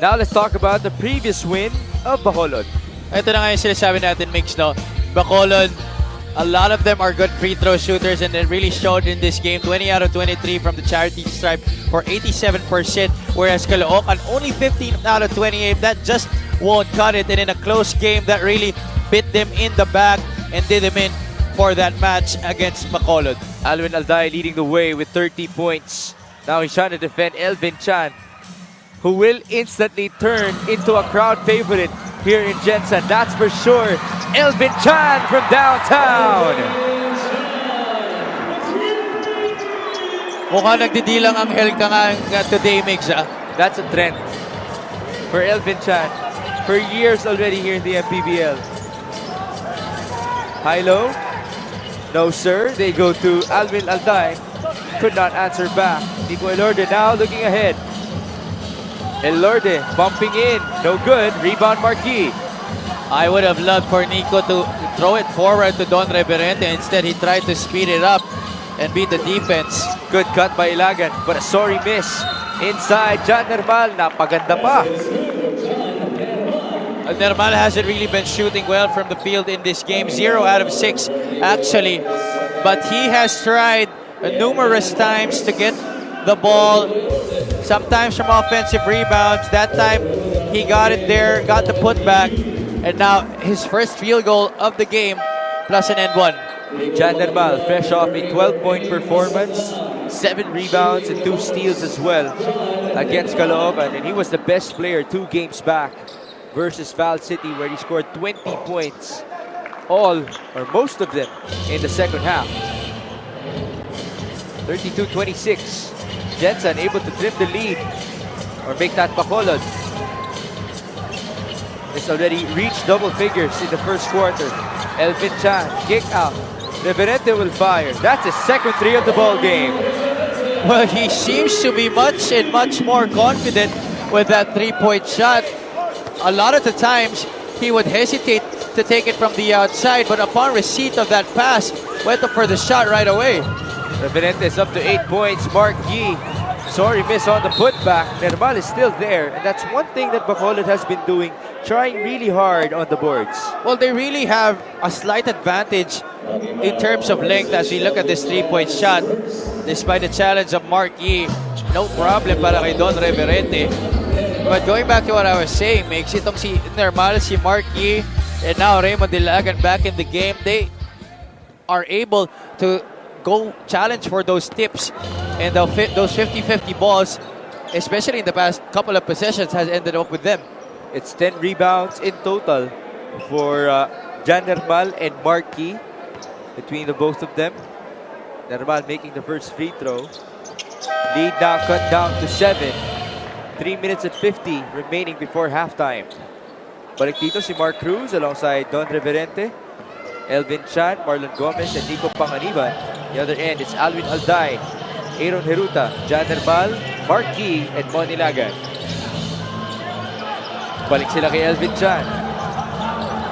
Now let's talk about the previous win of Bacolod. Ito na nga yung sinasabi natin, Mix, no? Bacolod, a lot of them are good free throw shooters and it really showed in this game. 20 out of 23 from the charity stripe for 87%, whereas Caloocan only 15 out of 28. That just won't cut it. And in a close game, that really bit them in the back and did them in for that match against Bacolod. Alvin Alday leading the way with 30 points. Now he's trying to defend Elvin Chan, who will instantly turn into a crowd favorite here in Jensen. That's for sure. Elvin Chan from downtown. Mukhang nagdidilang ang Hel ka nga today, Mix, ah. That's a trend for Elvin Chan for years already here in the Mpbl. High-low. No, sir. They go to Alvin Alday. Could not answer back. Nico Elorde now looking ahead. Elorde bumping in. No good. Rebound Marquis. I would have loved for Nico to throw it forward to Don Reverente. Instead, he tried to speed it up and beat the defense. Good cut by Ilagan, but a sorry miss. Inside, John Nermal. Napaganda pa. Nermal hasn't really been shooting well from the field in this game. 0 out of 6, actually. But he has tried numerous times to get the ball, sometimes from offensive rebounds. That time, he got it there, got the putback. And now, his first field goal of the game, plus an N1. John Nermal, fresh off a 12-point performance, 7 rebounds and 2 steals as well against Caloocan. And he was the best player 2 games back versus Val City, where he scored 20 points, all or most of them in the second half. 32-26. Jensen able to trim the lead or make that Bacolod. It's already reached double figures in the first quarter. Elvin Chan, kick out. Reverente will fire. That's his second 3 of the ball game. Well, he seems to be much more confident with that 3-point shot. A lot of the times, he would hesitate to take it from the outside, but upon receipt of that pass, went up for the shot right away. Reverente is up to 8 points. Mark Yee, sorry miss on the putback. Nermal is still there, and that's one thing that Bacolod has been doing, trying really hard on the boards. Well, they really have a slight advantage in terms of length as we look at this 3-point shot. Despite the challenge of Mark Yee, no problem para kay Don Reverente. But going back to what I was saying, Mix, itong si Nermal, si Mark Yee, and now Raymond Dilagan back in the game, they are able to go challenge for those tips, and those 50-50 balls, especially in the past couple of possessions, has ended up with them. It's 10 rebounds in total for Jan Nermal and Mark Yee, between the both of them. Nermal making the first free throw. Lead now cut down to 7. 3 minutes and 50 remaining before halftime. Balik dito si Mark Cruz alongside Don Reverente, Elvin Chan, Marlon Gomez, and Nico Panganiban. The other end, it's Alvin Alday, Aaron Heruta, Jan Nermal, Mark Yee, and Mon Ilagan. Balik sila kay Elvin Chan.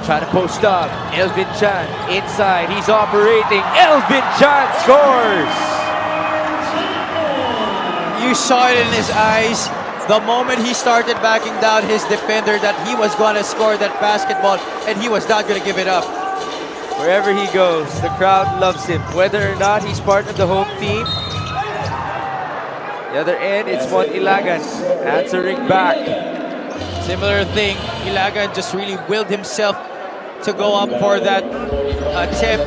Trying to post up. Elvin Chan inside. He's operating. Elvin Chan scores! You saw it in his eyes. The moment he started backing down his defender that he was going to score that basketball, and he was not going to give it up. Wherever he goes, the crowd loves him, whether or not he's part of the home team. The other end, it's Mon Ilagan answering back. Similar thing, Ilagan just really willed himself to go up for that tip.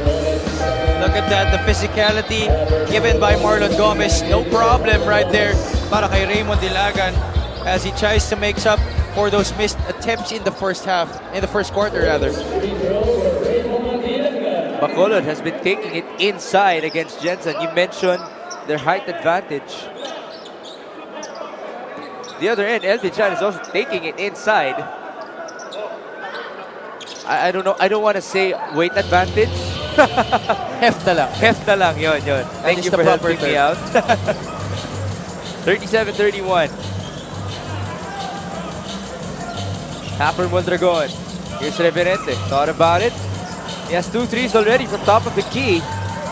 Look at that, the physicality given by Marlon Gomez. No problem right there para kay Raymond Ilagan as he tries to make up for those missed attempts in the first half, in the first quarter rather. Bacolod has been taking it inside against Jensen. You mentioned their height advantage. The other end, Elvin Chan is also taking it inside. I don't know. I don't want to say weight advantage. Hefta lang. Hefta lang, yun. Thank you for helping me out. 37-31. Happer Mondragon. Here's Reverente. Thought about it. He has 2 threes already from top of the key.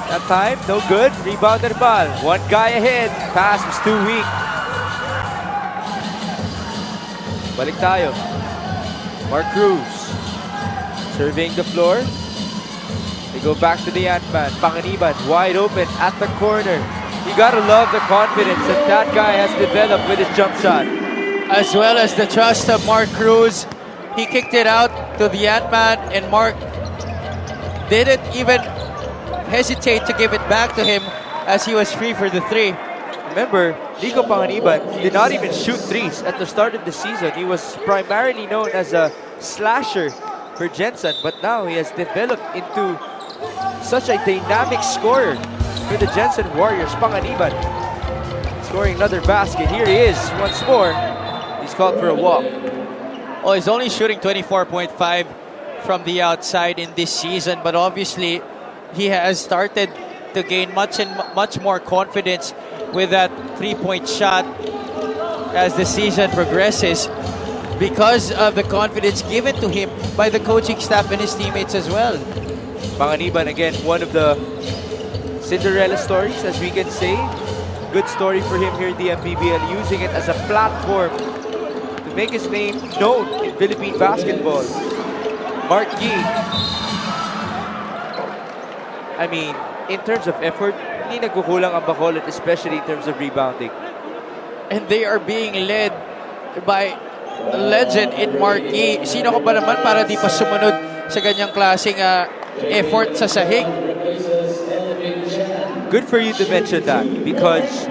That time, no good. Rebound Nermal. One guy ahead. Pass was too weak. Balik tayo. Mark Cruz surveying the floor. They go back to the Ant-Man. Panganiban wide open at the corner. You gotta love the confidence that guy has developed with his jump shot. As well as the trust of Mark Cruz. He kicked it out to the Ant-Man, and Mark didn't even hesitate to give it back to him as he was free for the three. Remember, Nico Panganiban did not even shoot threes at the start of the season. He was primarily known as a slasher for Jensen, but now he has developed into such a dynamic scorer for the Jensen Warriors. Panganiban scoring another basket. Here he is once more. He's called for a walk. Oh, he's only shooting 24.5 from the outside in this season, but obviously he has started to gain much more confidence with that three-point shot as the season progresses because of the confidence given to him by the coaching staff and his teammates as well. Panganiban, again, one of the Cinderella stories, as we can say. Good story for him here in the Mpbl, using it as a platform to make his name known in Philippine basketball. Mark Yee, I mean, in terms of effort, hindi nagkukulang ang Bacolod, especially in terms of rebounding. And they are being led by a legend in Mark Yee. Sino ka ba naman para di pa sumunod sa ganyang klaseng effort sa sahig? Good for you to mention that, because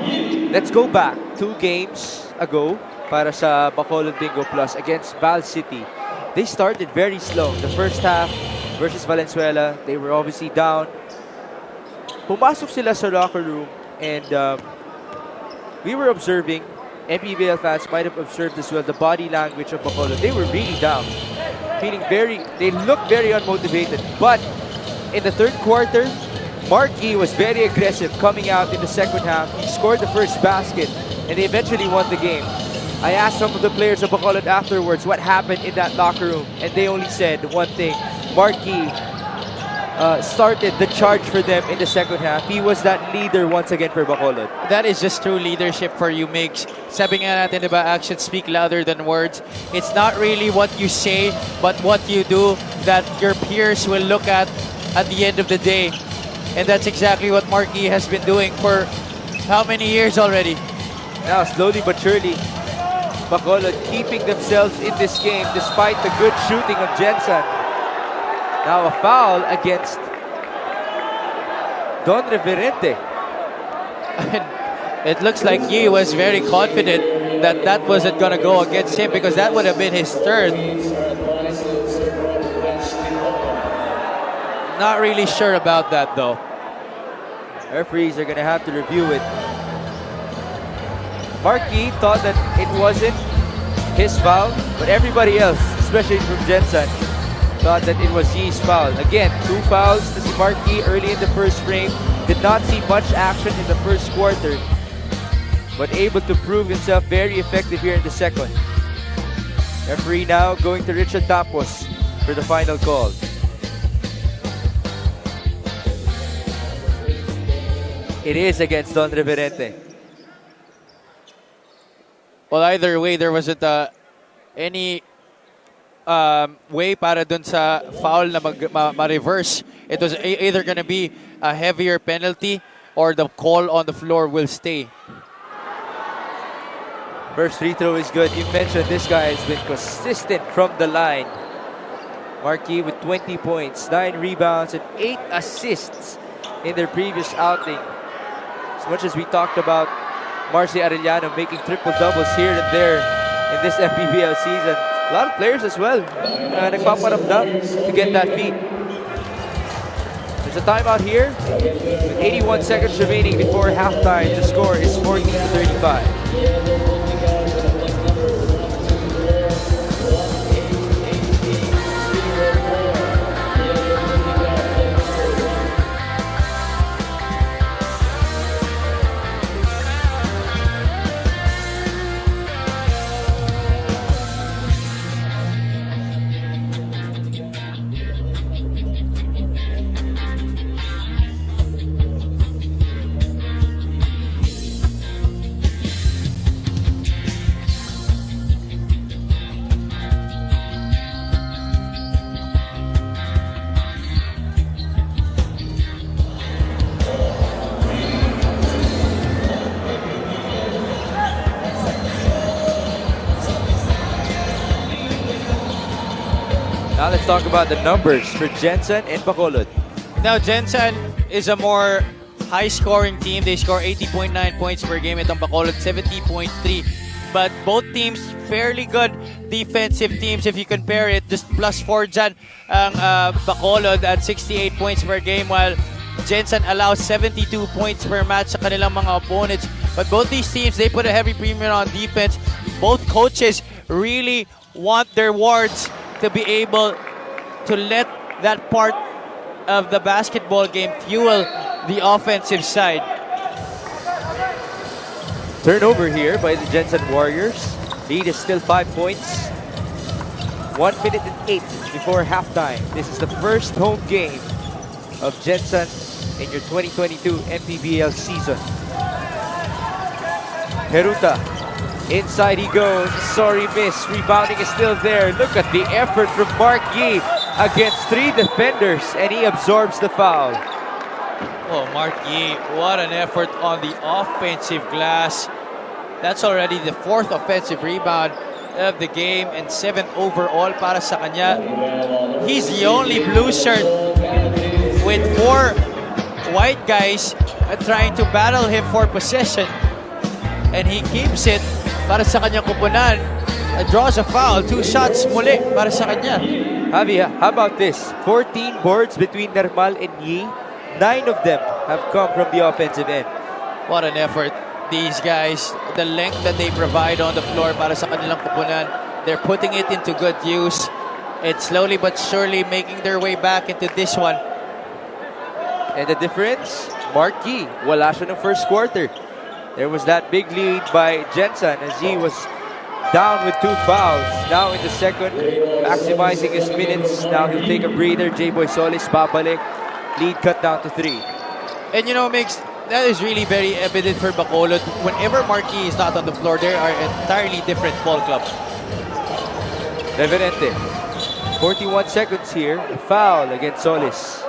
let's go back 2 games ago para sa Bacolod Bingo Plus against Val City. They started very slow. The first half versus Valenzuela, they were obviously down. Pumasok sila sa locker room, and we were observing, Mpbl fans might have observed as well, the body language of Bacolod. They were really down, they looked very unmotivated. But in the third quarter, Mark Yee was very aggressive coming out in the second half. He scored the first basket, and they eventually won the game. I asked some of the players of Bacolod afterwards what happened in that locker room, and they only said one thing: Mark Yee started the charge for them in the second half. He was that leader once again for Bacolod. That is just true leadership for you, Migs. Sabi nga natin, diba, actions speak louder than words. It's not really what you say, but what you do that your peers will look at the end of the day. And that's exactly what Mark Yee has been doing for how many years already? Now, slowly but surely, Bacolod keeping themselves in this game despite the good shooting of Jensen. Now a foul against Don Reverente. It looks like Yee was very confident that that wasn't going to go against him, because that would have been his third. Not really sure about that though. Referees are going to have to review it. Mark Yee thought that it wasn't his foul, but everybody else, especially from Jensen, thought that it was Yee's foul. Again, 2 fouls to Mark Yee early in the first frame. Did not see much action in the first quarter, but able to prove himself very effective here in the second. Referee now going to Richard Tapos for the final call. It is against Don Reverente. Well, either way, there wasn't any way para dun sa foul na ma-reverse. It was either going to be a heavier penalty or the call on the floor will stay. First free throw is good. You mentioned this guy has been consistent from the line. Mark Yee with 20 points, 9 rebounds, and 8 assists in their previous outing. As much as we talked about Marcy Arellano making triple-doubles here and there in this Mpbl season, a lot of players as well nagpaparamdam to get that feat. There's a timeout here with 81 seconds remaining before halftime. The score is 40-35. let's talk about the numbers for Jensen and Bacolod. Now, Jensen is a more high-scoring team. They score 80.9 points per game. Itong Bacolod, 70.3. But both teams, fairly good defensive teams. If you compare it, just +4 dyan ang Bacolod at 68 points per game, while Jensen allows 72 points per match sa kanilang mga opponents. But both these teams, they put a heavy premium on defense. Both coaches really want their wards to be able to let that part of the basketball game fuel the offensive side. Turnover here by the Jensen Warriors. Lead is still 5 points. 1 minute and 8 before halftime. This is the first home game of Jensen in your 2022 Mpbl season. Heruta, inside he goes. Sorry miss. Rebounding is still there. Look at the effort from Mark Yee against 3 defenders, and he absorbs the foul. Oh, Mark Yee, what an effort on the offensive glass. That's already the 4th offensive rebound of the game and 7th overall para sa kanya. He's the only blue shirt with 4 white guys trying to battle him for possession. And he keeps it para sa kanyang kupunan. Draws a foul. 2 shots muli para sa kanya. Javi, how about this? 14 boards between Nermal and Yee. 9 of them have come from the offensive end. What an effort. These guys, the length that they provide on the floor para sa kanilang kupunan, they're putting it into good use. It's slowly but surely making their way back into this one. And the difference? Mark Yee, wala siya ng first quarter. There was that big lead by Jensen as he was down with 2 fouls. Now in the second, maximizing his minutes. Now he'll take a breather. J-Boy Solis, babalik. Lead cut down to 3. And you know, Mix, that is really very evident for Bacolod. Whenever Marquis is not on the floor, they are an entirely different ball club. Reverente. 41 seconds here. A foul against Solis.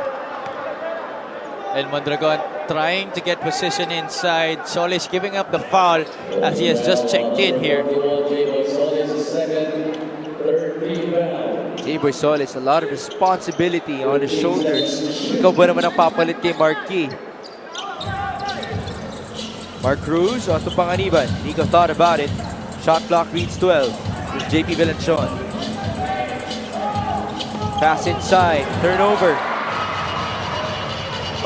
El Mondragon trying to get position inside. Solis giving up the foul as he has just checked in here. J-Boy Solis, a lot of responsibility on his shoulders. Ikaw ba naman ang papalit kay Marquis? Mark Cruz, Otto Panganiban. Nico thought about it. Shot clock reads 12. With JP Villancion. Pass inside. Turnover.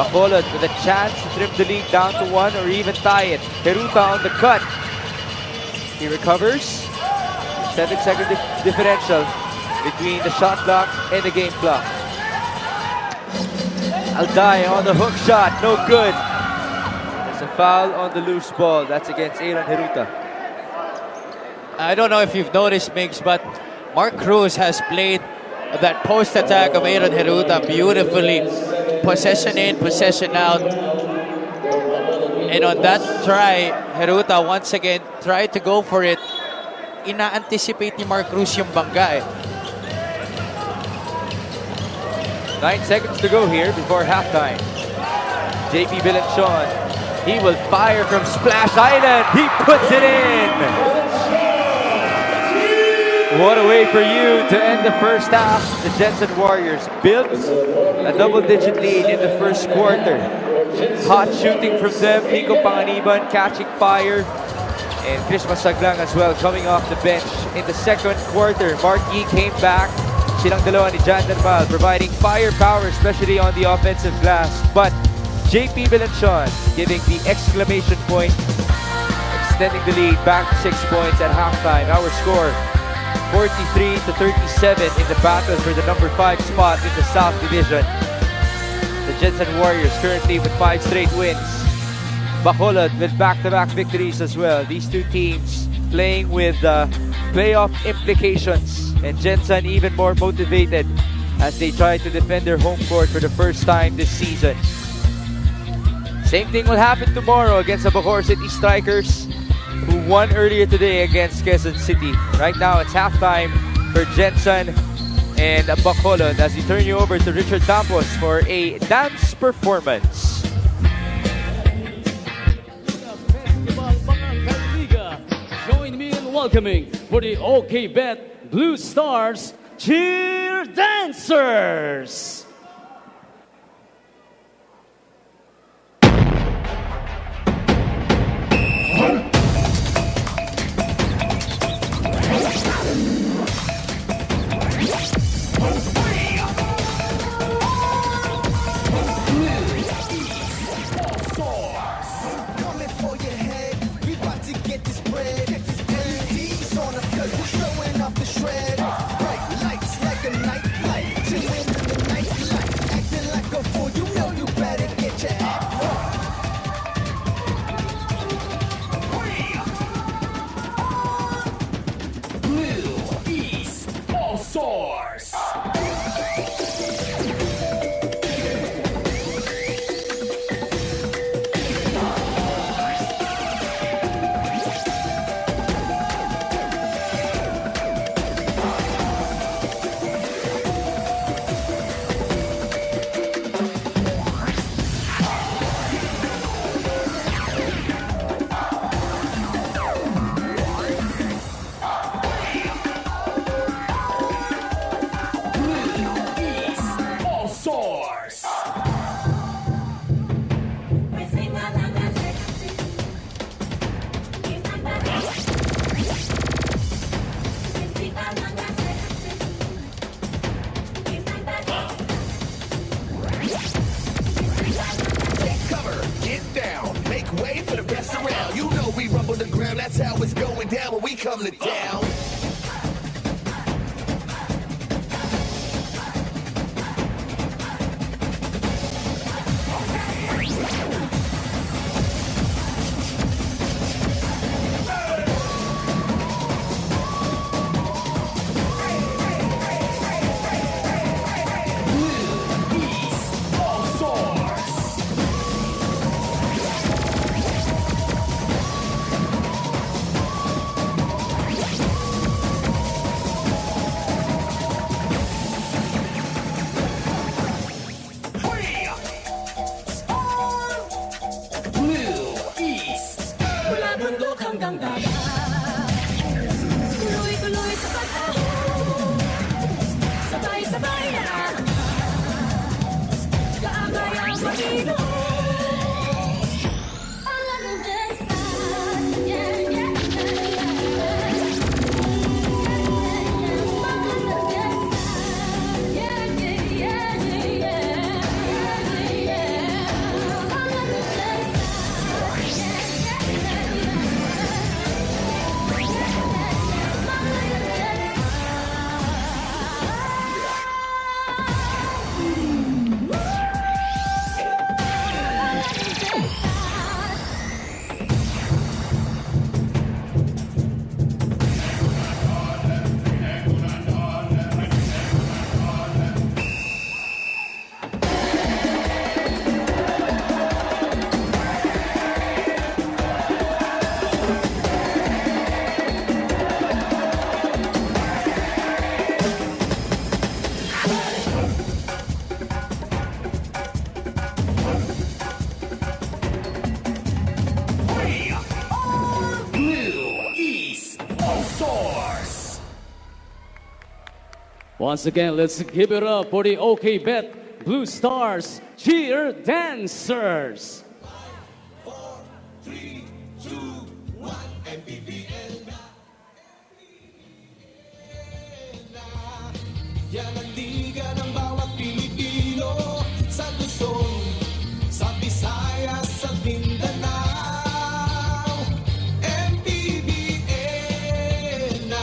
Bacolod with a chance to trim the lead down to 1 or even tie it. Heruta on the cut. He recovers. 7-second differential between the shot clock and the game clock. Alday on the hook shot. No good. There's a foul on the loose ball. That's against Aaron Heruta. I don't know if you've noticed, Migs, but Mark Cruz has played that post attack of Aaron Heruta beautifully. Possession in, possession out. And on that try, Heruta once again tried to go for it. Ina-anticipate ni Mark Cruz yung bangga eh. 9 seconds to go here before halftime. JP Villancion. He will fire from Splash Island. He puts it in. What a way for you to end the first half. The Jensen Warriors built a double-digit lead in the first quarter. Hot shooting from them. Nico Panganiban catching fire. And Chris Masaglang as well coming off the bench in the second quarter. Mark Yee came back. Silang dalawa ni Jan Nermal providing firepower, especially on the offensive glass. But JP Villancion giving the exclamation point, extending the lead back to 6 points at halftime. Our score, 43-37 in the battle for the number 5 spot in the South Division. The Jensen Warriors currently with 5 straight wins. Bacolod with back-to-back victories as well. These two teams playing with playoff implications. And Jensen even more motivated as they try to defend their home court for the first time this season. Same thing will happen tomorrow against the Bacoor City Strikers, who won earlier today against Quezon City. Right now it's halftime for Jensen and Bacolod as we turn you over to Richard Campos for a dance performance. Join me in welcoming for the OK Bet Blue Stars cheer dancers. That's how it's going down when we come to town. Once again, let's give it up for the OK Bet Blue Stars cheer dancers. 4, 3, 2, 1, Mpbl na. Yan ang liga ng bawat Pilipino sa Luzon, sa Visayas, sa Mindanao. Mpbl na.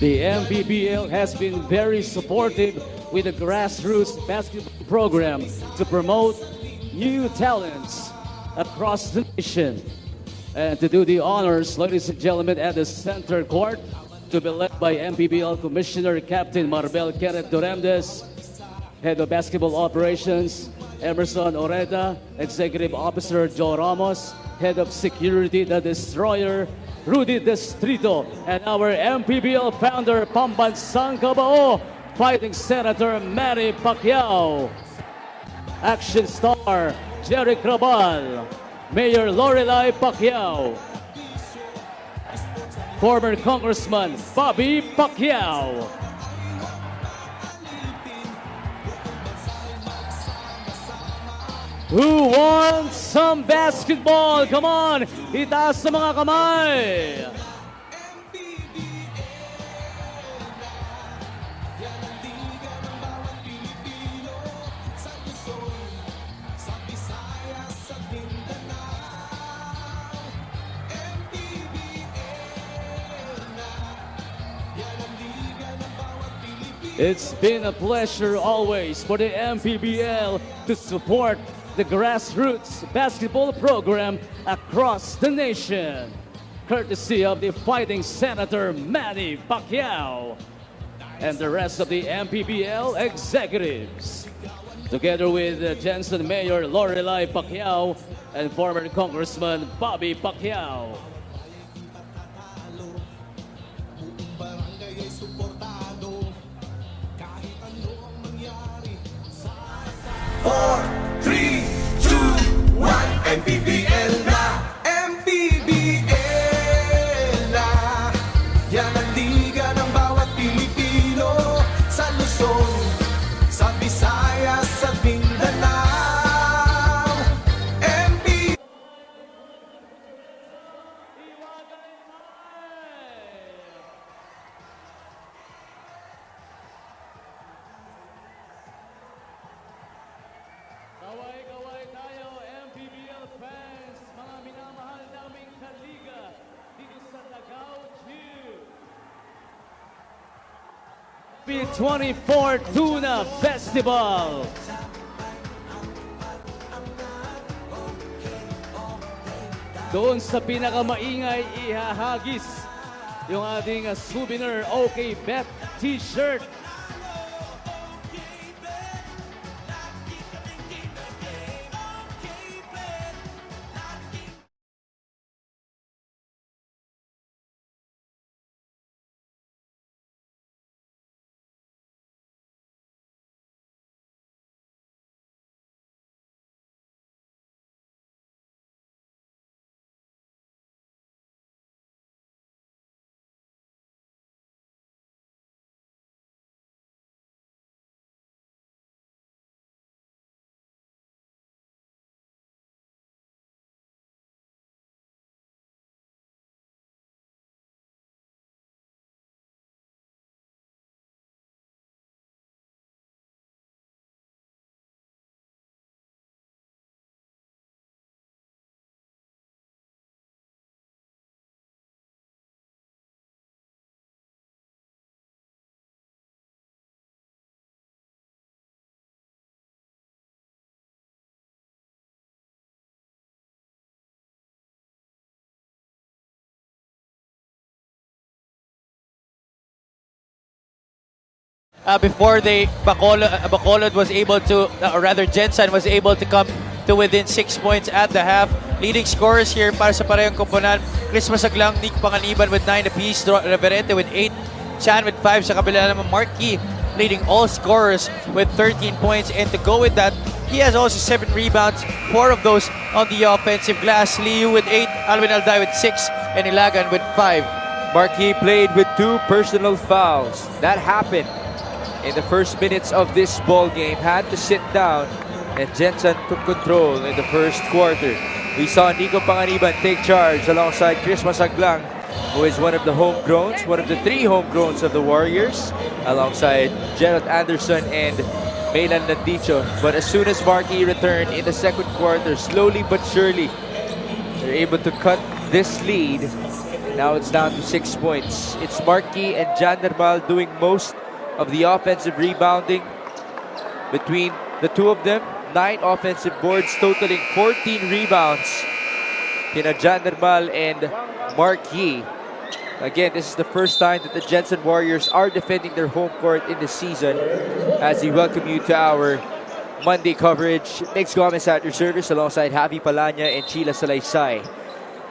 The Mpbl has been very supportive with the grassroots basketball program to promote new talents across the nation. And to do the honors, ladies and gentlemen, at the center court, to be led by Mpbl Commissioner Captain Mpbl Kenneth Duremdes, Head of Basketball Operations, Emerson Oreda, Executive Officer Joe Ramos, Head of Security, The Destroyer, Rudy Distrito, and our Mpbl founder, Pambansang Kabao, Fighting Senator Manny Pacquiao, Action Star Jerry Crabal, Mayor Lorelai Pacquiao, former Congressman Bobby Pacquiao, Who wants some basketball? Come on, itaas sa mga kamay. It's been a pleasure always for the Mpbl to support the grassroots basketball program across the nation, courtesy of the fighting Senator Manny Pacquiao and the rest of the Mpbl executives, together with Jensen Mayor Lorelai Pacquiao and former Congressman Bobby Pacquiao. Barangay ay suportado kahit ano ang mangyari. 4, 3, 2, 1 Mpbl na! Mpbl na! Yan ang liga ng bawat Pilipino sa Luzon, sa Visayas, sa Mindanao. Mpbl Kaway-kaway tayo, Mpbl fans, mga minamahal naming kaliga dito sa Lagao Gym. P24 Tuna Festival. Doon sa pinakamaingay ihahagis yung ating souvenir OK Bet T-shirt. Before Bacolod was able to, or rather Jensen was able to come to within 6 points at the half. Leading scorers here para sa parehong koponan, Chris Masaglang, Nick Panganiban with 9 apiece, Reverente with 8, Chan with 5, sa kabila naman Marquis leading all scorers with 13 points, and to go with that, he has also 7 rebounds, 4 of those on the offensive glass. Liu with 8, Alvin Alday with 6, and Ilagan with 5. Marquis played with 2 personal fouls. That happened in the first minutes of this ball game. Had to sit down, and Jensen took control in the first quarter. We saw Nico Panganiban take charge alongside Chris Masaglang, who is one of the homegrowns, one of the 3 homegrowns of the Warriors, alongside Gerald Anderson and Maylan Landicho. But as soon as Marquis returned in the second quarter, slowly but surely, they're able to cut this lead. Now it's down to 6 points. It's Marquis and Jan Nermal doing most of the offensive rebounding between the two of them. 9 offensive boards, totaling 14 rebounds. Kina Jan Nermal and Marquis. Again, this is the first time that the Jensen Warriors are defending their home court in the season. As we welcome you to our Monday coverage. Next Gomez at your service alongside Javi Palanya and Sheila Salaysay.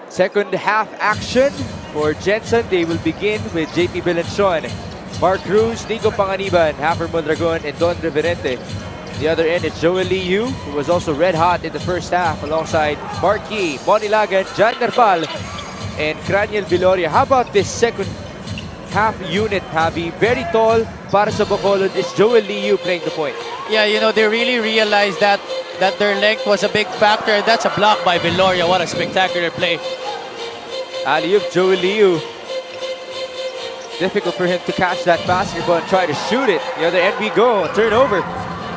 Second half action for Jensen. They will begin with JP Belenson, Mark Cruz, Nico Panganiban, Hafer Mondragon, and Don Reverente. The other end is Joel Liu, who was also red hot in the first half, alongside Marquis, Monilagan, Jan Nerval, and Craniel Viloria. How about this second half unit, Javi? Very tall para sa Bacolod is Joel Liu playing the point. Yeah, you know, they really realized that that their length was a big factor, and that's a block by Viloria. What a spectacular play. Alley-oop, Joey Liu. Difficult for him to catch that basketball and try to shoot it. The other end we go. Turnover.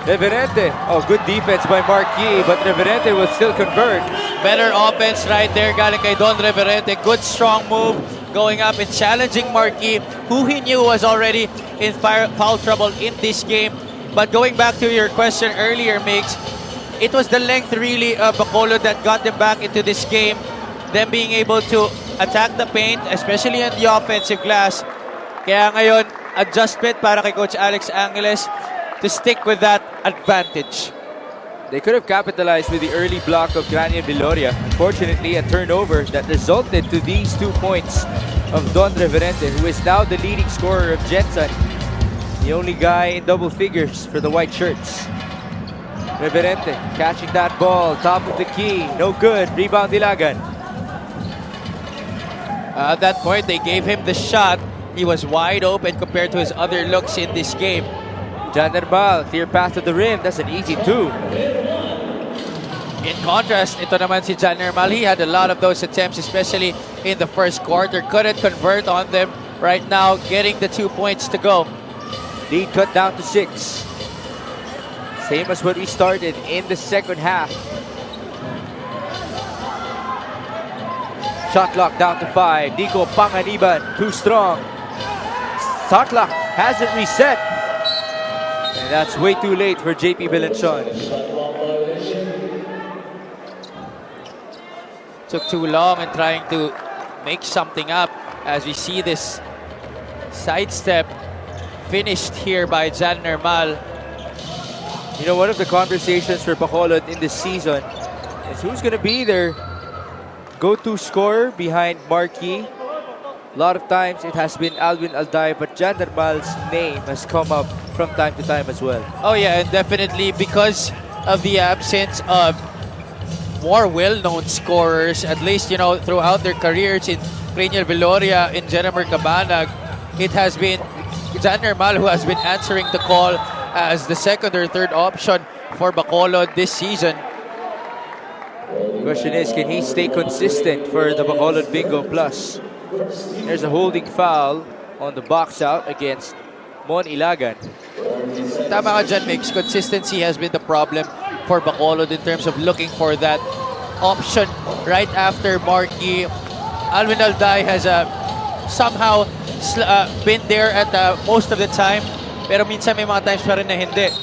Reverente. Oh, good defense by Marquis, but Reverente will still convert. Better offense right there, galing kay Don Reverente. Good strong move going up and challenging Marquis, who he knew was already in foul trouble in this game. But going back to your question earlier, Migs, it was the length really of Bacolod that got them back into this game. Them being able to attack the paint, especially on the offensive glass. Kaya ngayon, adjustment para kay Coach Alex Angeles to stick with that advantage. They could have capitalized with the early block of Granian Viloria. Unfortunately, a turnover that resulted to these 2 points of Don Reverente, who is now the leading scorer of Jensen. The only guy in double figures for the white shirts. Reverente catching that ball, top of the key, no good. Rebound Ilagan. At that point, they gave him the shot. He was wide open compared to his other looks in this game. Jan Herbal, clear path to the rim. That's an easy 2. In contrast, ito naman si Jan Herbal. He had a lot of those attempts, especially in the first quarter. Couldn't convert on them. Right now, getting the 2 points to go. Lead cut down to 6. Same as what we started in the second half. Shot clock down to 5. Nico Panganiban, too strong. Shot clock hasn't reset. And that's way too late for JP Belenchon. Took too long in trying to make something up as we see this sidestep finished here by Jan Nermal. You know, one of the conversations for Bacolod in this season is who's going to be their go-to scorer behind Marquis. A lot of times it has been Alvin Alday, but Jan Nermal's name has come up from time to time as well. Oh yeah, and definitely because of the absence of more well-known scorers, at least, you know, throughout their careers in Granian Viloria, in Jennifer Cabanag, it has been Jan Nermal who has been answering the call as the second or third option for Bacolod this season. The question is, can he stay consistent for the Bacolod Bingo Plus? There's a holding foul on the box out against Mon Ilagan. Tama ka dyan, Mix. Consistency has been the problem for Bacolod in terms of looking for that option right after Marquis. Alvin Alday has somehow been there at most of the time, pero minsan may mga times pa rin na hindi.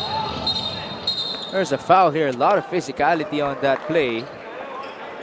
There's a foul here. A lot of physicality on that play.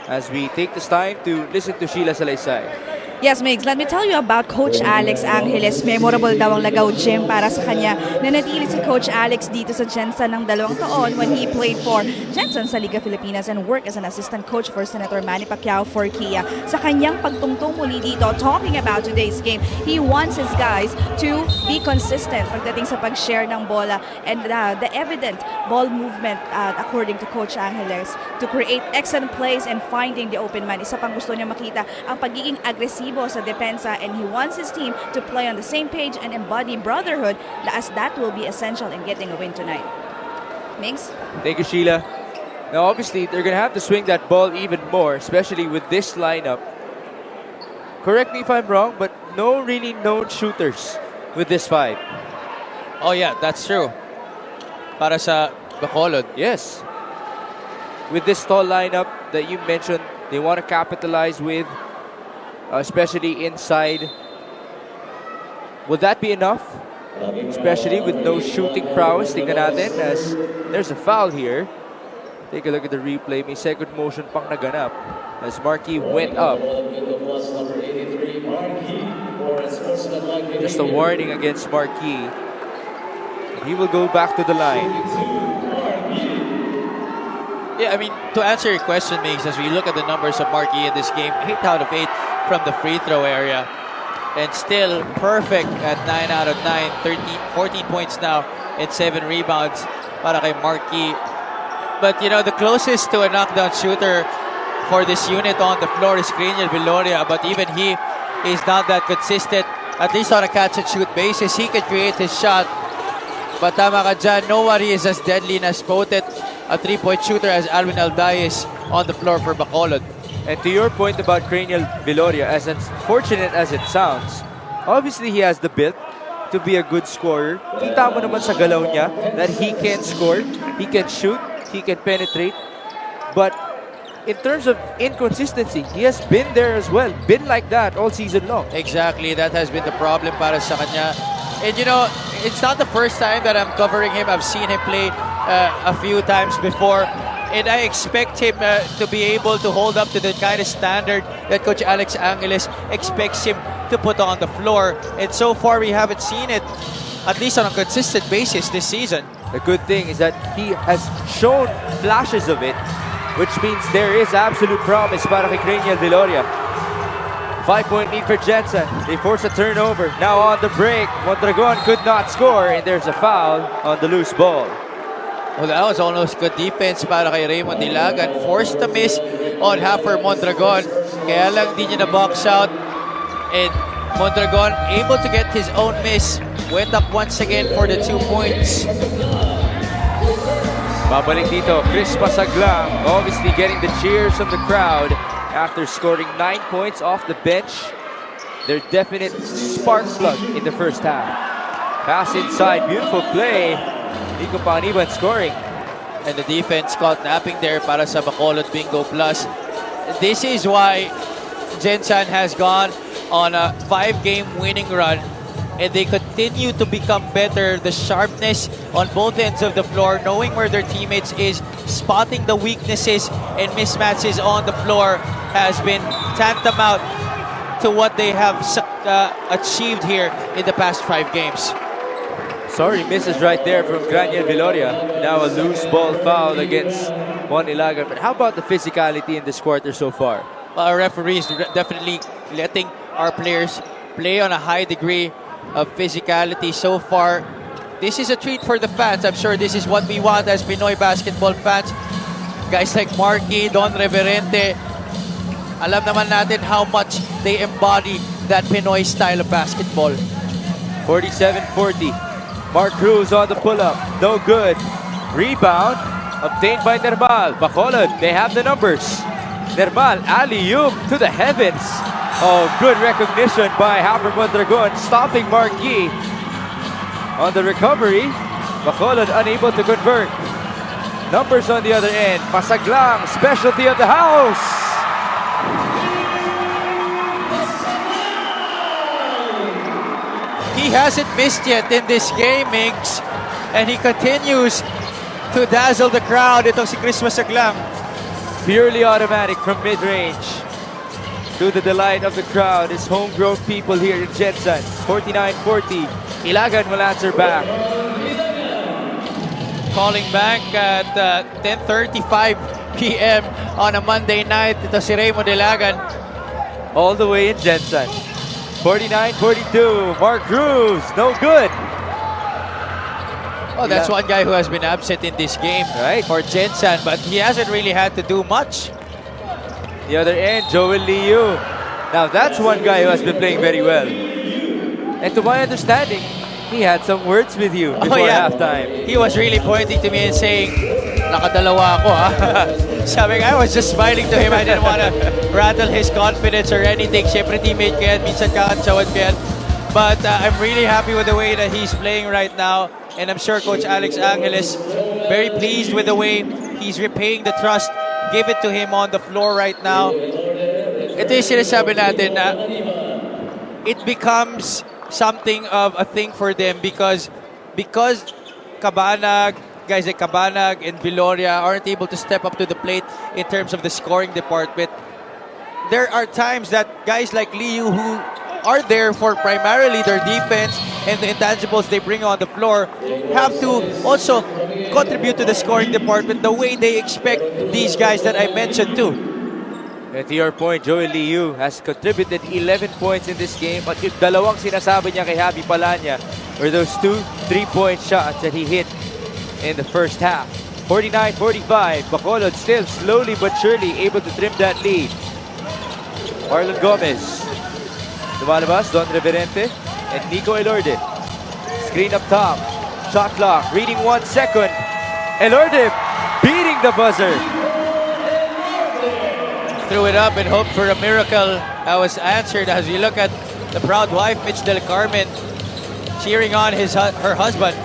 As we take this time to listen to Sheila Salaysay. Yes, Migs, let me tell you about Coach Alex Angeles. Memorable daw ang Lagaw Gym para sa kanya. Nanatili si Coach Alex dito sa Jensen ng 2 taon when he played for Jensen sa Liga Filipinas and worked as an assistant coach for Senator Manny Pacquiao for Kia. Sa kanyang pagtungtong muli dito, talking about today's game, he wants his guys to be consistent pagdating sa pag-share ng bola and the evident ball movement according to Coach Angeles to create excellent plays and finding the open man. Isa pang gusto niya makita ang pagiging agresibo sa depensa, and he wants his team to play on the same page and embody brotherhood, as that will be essential in getting a win tonight. Migs? Thank you, Sheila. Now, obviously, they're going to have to swing that ball even more, especially with this lineup. Correct me if I'm wrong, but no really known shooters with this 5. Oh yeah, that's true. Para sa Bacolod. Yes. With this tall lineup that you mentioned, they want to capitalize with, especially inside. Would that be enough? Especially with no shooting prowess. Tingnan natin as there's a foul here. Take a look at the replay. May second motion pang naganap as Marquis went up. Just a warning against Marquis. He will go back to the line. Yeah, I mean, to answer your question, Migs, as we look at the numbers of Marquis in this game, 8 out of 8 from the free throw area. And still perfect at 9 out of 9, 14 points now and 7 rebounds para kay Marquis. But, you know, the closest to a knockdown shooter for this unit on the floor is Granian Viloria. But even he is not that consistent. At least on a catch-and-shoot basis, he can create his shot. But tama ka dyan, nobody is as deadly and as potent a three-point shooter as Alvin Aldayes on the floor for Bacolod. And to your point about Cranial Viloria, as unfortunate as it sounds, obviously he has the build to be a good scorer. Kita mo naman sa galaw niya that he can score, he can shoot, he can penetrate. But in terms of inconsistency, he has been there as well. Been like that all season long. Exactly, that has been the problem para sa kanya. And you know, it's not the first time that I'm covering him. I've seen him play a few times before. And I expect him to be able to hold up to the kind of standard that Coach Alex Angeles expects him to put on the floor. And so far, we haven't seen it, at least on a consistent basis this season. The good thing is that he has shown flashes of it, which means there is absolute promise para kay Cranial Viloria. 5-point lead for Jensen. They force a turnover. Now on the break, Mondragon could not score, and there's a foul on the loose ball. Well, that was almost good defense para kay Raymond Dilagan. Forced to miss on half for Mondragon. Kaya lang di niya na-box out. And Mondragon able to get his own miss. Went up once again for the 2 points. Babalik dito, Chris Pasaglang, obviously getting the cheers from the crowd after scoring 9 points off the bench. Their definite spark plug in the first half. Pass inside, beautiful play. Nico Paniban scoring. And the defense caught napping there para sa Bacolod Bingo Plus. This is why Gensan has gone on a 5-game winning run, and they continue to become better. The sharpness on both ends of the floor, knowing where their teammates is, spotting the weaknesses and mismatches on the floor has been tantamount to what they have achieved here in the past 5 games. Sorry, misses right there from Cranial Viloria. Now a loose ball foul against Monilagan. But how about the physicality in this quarter so far? Our referees definitely letting our players play on a high degree of physicality so far. This is a treat for the fans. I'm sure this is what we want as Pinoy basketball fans. Guys like Marky, Don Reverente, alam naman natin how much they embody that Pinoy style of basketball. 47-40. Mark Cruz on the pull-up. No good. Rebound obtained by Mpbl. Bacolod, they have the numbers. Mpbl, alley-oop to the heavens. Oh, good recognition by Hafer Mondragon, stopping Marquis. On the recovery, Bacolod unable to convert. Numbers on the other end. Pasaglang, specialty of the house. He hasn't missed yet in this game, Migs, and he continues to dazzle the crowd. Itong si Chris Masaglang. Purely automatic from mid-range. To the delight of the crowd, is homegrown people here in Jensen. 49-40. Ilagan will answer back. Calling back at 10:35 p.m. on a Monday night. Ito si Raymond Ilagan. All the way in Jensen. 49-42. Mark Cruz, no good. Oh, that's one guy who has been absent in this game, Right. for Jensen, but he hasn't really had to do much. The other end, Joel Liu. Now that's one guy who has been playing very well. And to my understanding, he had some words with you before halftime. He was really pointing to me and saying, nakadalawa ako ha. Sabi nga, I was just smiling to him. I didn't want to rattle his confidence or anything. Siyempre teammate ko yan, minsan kakantsawan ko yan. But I'm really happy with the way that he's playing right now. And I'm sure Coach Alex Angeles very pleased with the way he's repaying the trust. Give it to him on the floor right now. Ito yung sinasabi natin na it becomes something of a thing for them because Cabanag, guys like Cabanag and Viloria aren't able to step up to the plate in terms of the scoring department. There are times that guys like Liu, who are there for primarily their defense and the intangibles they bring on the floor, have to also contribute to the scoring department the way they expect these guys that I mentioned to. And to your point, Joel Liu has contributed 11 points in this game. But yung dalawang sinasabi niya kay Javi Palanya were those 2 3-point shots that he hit in the first half. 49-45. Bacolod still slowly but surely able to trim that lead. Marlon Gomez. Lumalabas, Don Reverente and Nico Elorde. Screen up top. Shot clock, reading 1 second. Elorde beating the buzzer. Threw it up and hoped for a miracle. That was answered as you look at the proud wife, Mitch Del Carmen, cheering on her husband.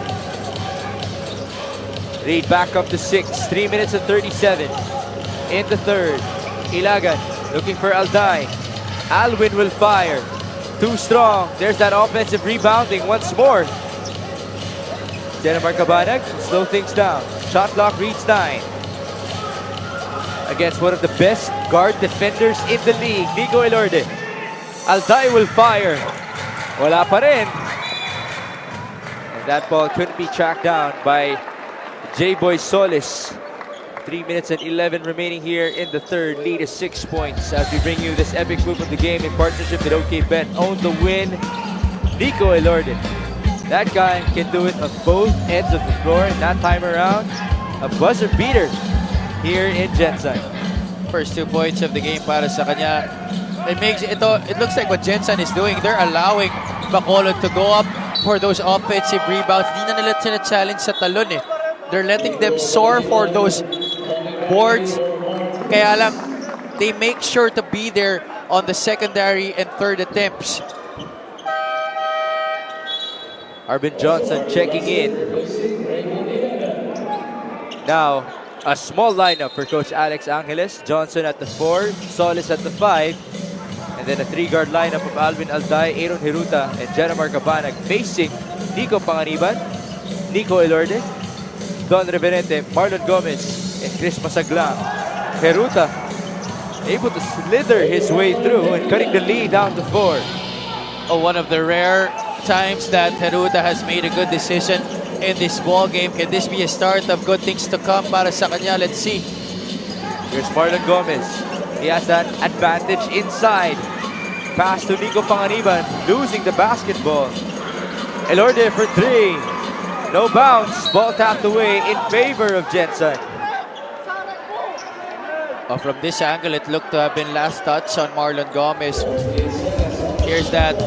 Lead back up to 6. 3 minutes and 37 in the third. Ilagan looking for Alday. Alwin will fire. Too strong. There's that offensive rebounding once more. Jennifer Cabanag slow things down. Shot clock reads 9. Against one of the best guard defenders in the league, Nico Elorde. Alday will fire. Wala pa rin. And that ball couldn't be tracked down by J-Boy Solis. 3 minutes and 11 remaining here in the third. Lead is 6 points as we bring you this epic move of the game in partnership with OKBet. Own the win, Nico Elorde. That guy can do it on both ends of the floor. And that time around, a buzzer beater here in Jensen. First 2 points of the game para sa kanya. It looks like what Jensen is doing. They're allowing Bacolod to go up for those offensive rebounds. Di na nila challenge sa talon eh. They're letting them soar for those boards. Kaya lang, they make sure to be there on the secondary and third attempts. Arbin Johnson checking in. Now, a small lineup for Coach Alex Angeles. Johnson at the 4, Solis at the 5. And then a 3-guard lineup of Alvin Alday, Aaron Hiruta, and Jenamar Cabanag facing Nico Panganiban, Nico Elorde, Don Reverente, Marlon Gomez, and Chris Masaglang. Hiruta able to slither his way through and cutting the lead down to 4. Oh, one of the rare times that Hiruta has made a good decision in this ball game. Can this be a start of good things to come para sa kanya? Let's see. Here's Marlon Gomez. He has that advantage inside. Pass to Nico Panganiban, losing the basketball. Elorde for 3. No bounce. Ball tapped away in favor of Jensen. Oh, from this angle, it looked to have been last touch on Marlon Gomez. Here's that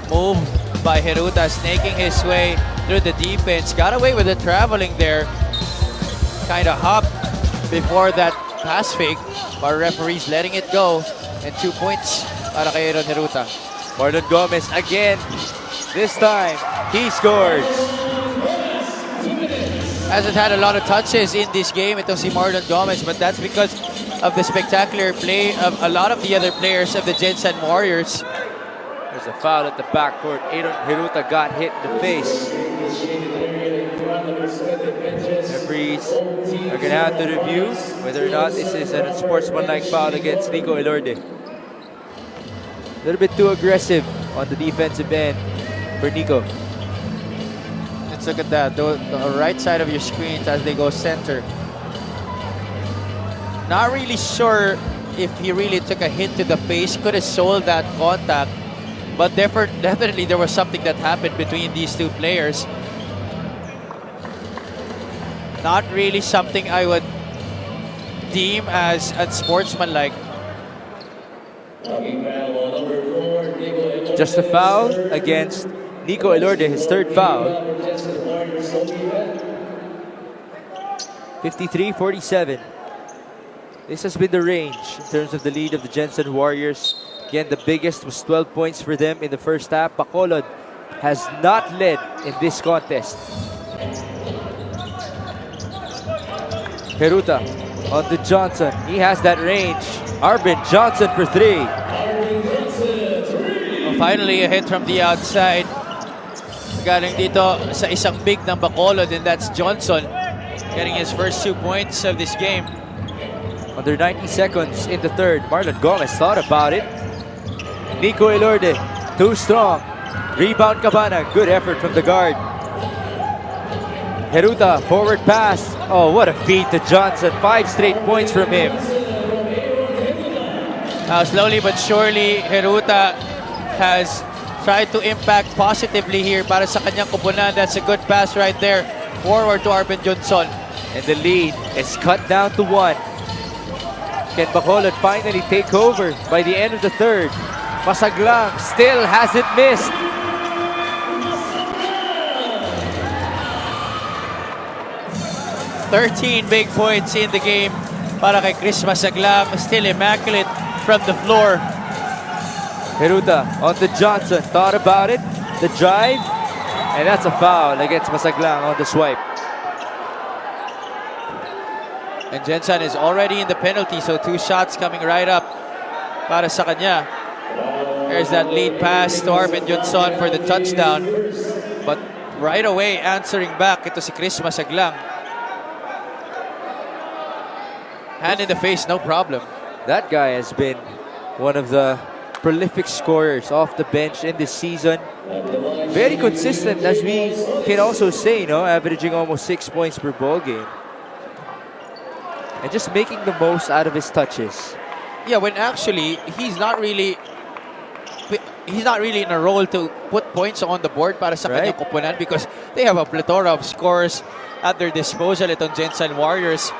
move by Hiruta, snaking his way through the defense. Got away with the traveling there. Kind of hopped before that pass fake. Our referees letting it go. And 2 points para kay Aaron Hiruta. Marlon Gomez again. This time, he scores. Hasn't had a lot of touches in this game. Itong si Marlon Gomez, but that's because of the spectacular play of a lot of the other players of the Jensen Warriors. There's a foul at the backcourt. Aaron Hiruta got hit in the face. Referees are going to have to review whether or not this is a sportsmanlike foul against Nico Elorde. A little bit too aggressive on the defensive end for Nico. Let's look at that. The right side of your screens as they go center. Not really sure if he really took a hit to the face. Could have sold that contact. But definitely there was something that happened between these two players. Not really something I would deem as unsportsmanlike. Just a foul against Nico Elorde, his third foul. 53-47. This has been the range in terms of the lead of the Jensen Warriors. Again, the biggest was 12 points for them in the first half. Bacolod has not led in this contest. Hiruta on to Johnson. He has that range. Arbin Johnson for 3. Well, finally, a hit from the outside. Galing dito sa isang big ng Bacolod, and that's Johnson. Getting his first 2 points of this game. Under 90 seconds in the third. Marlon Gomez thought about it. Nico Elorde, too strong. Rebound Cabana, good effort from the guard. Hiruta, forward pass. Oh, what a feed to Johnson. 5 straight points from him. Now, slowly but surely, Hiruta has tried to impact positively here para sa kanyang kupunan. That's a good pass right there. Forward to Arbin Johnson. And the lead is cut down to 1. Can Bacolod finally take over by the end of the third? Masaglang still hasn't missed. 13 big points in the game para kay Chris Masaglang. Still immaculate from the floor. Hiruta on to Johnson. Thought about it. The drive. And that's a foul against Masaglang on the swipe. And Jensen is already in the penalty, so 2 shots coming right up para sa kanya. There's that lead pass to Arvin Johnson for the touchdown. But right away, answering back, ito si Chris Masaglang. Hand in the face, no problem. That guy has been one of the prolific scorers off the bench in this season. Very consistent, as we can also say, averaging almost 6 points per ball game. And just making the most out of his touches. Yeah, when actually he's not really in a role to put points on the board para sa kanyang koponan because they have a plethora of scores at their disposal itong Jensen Warriors.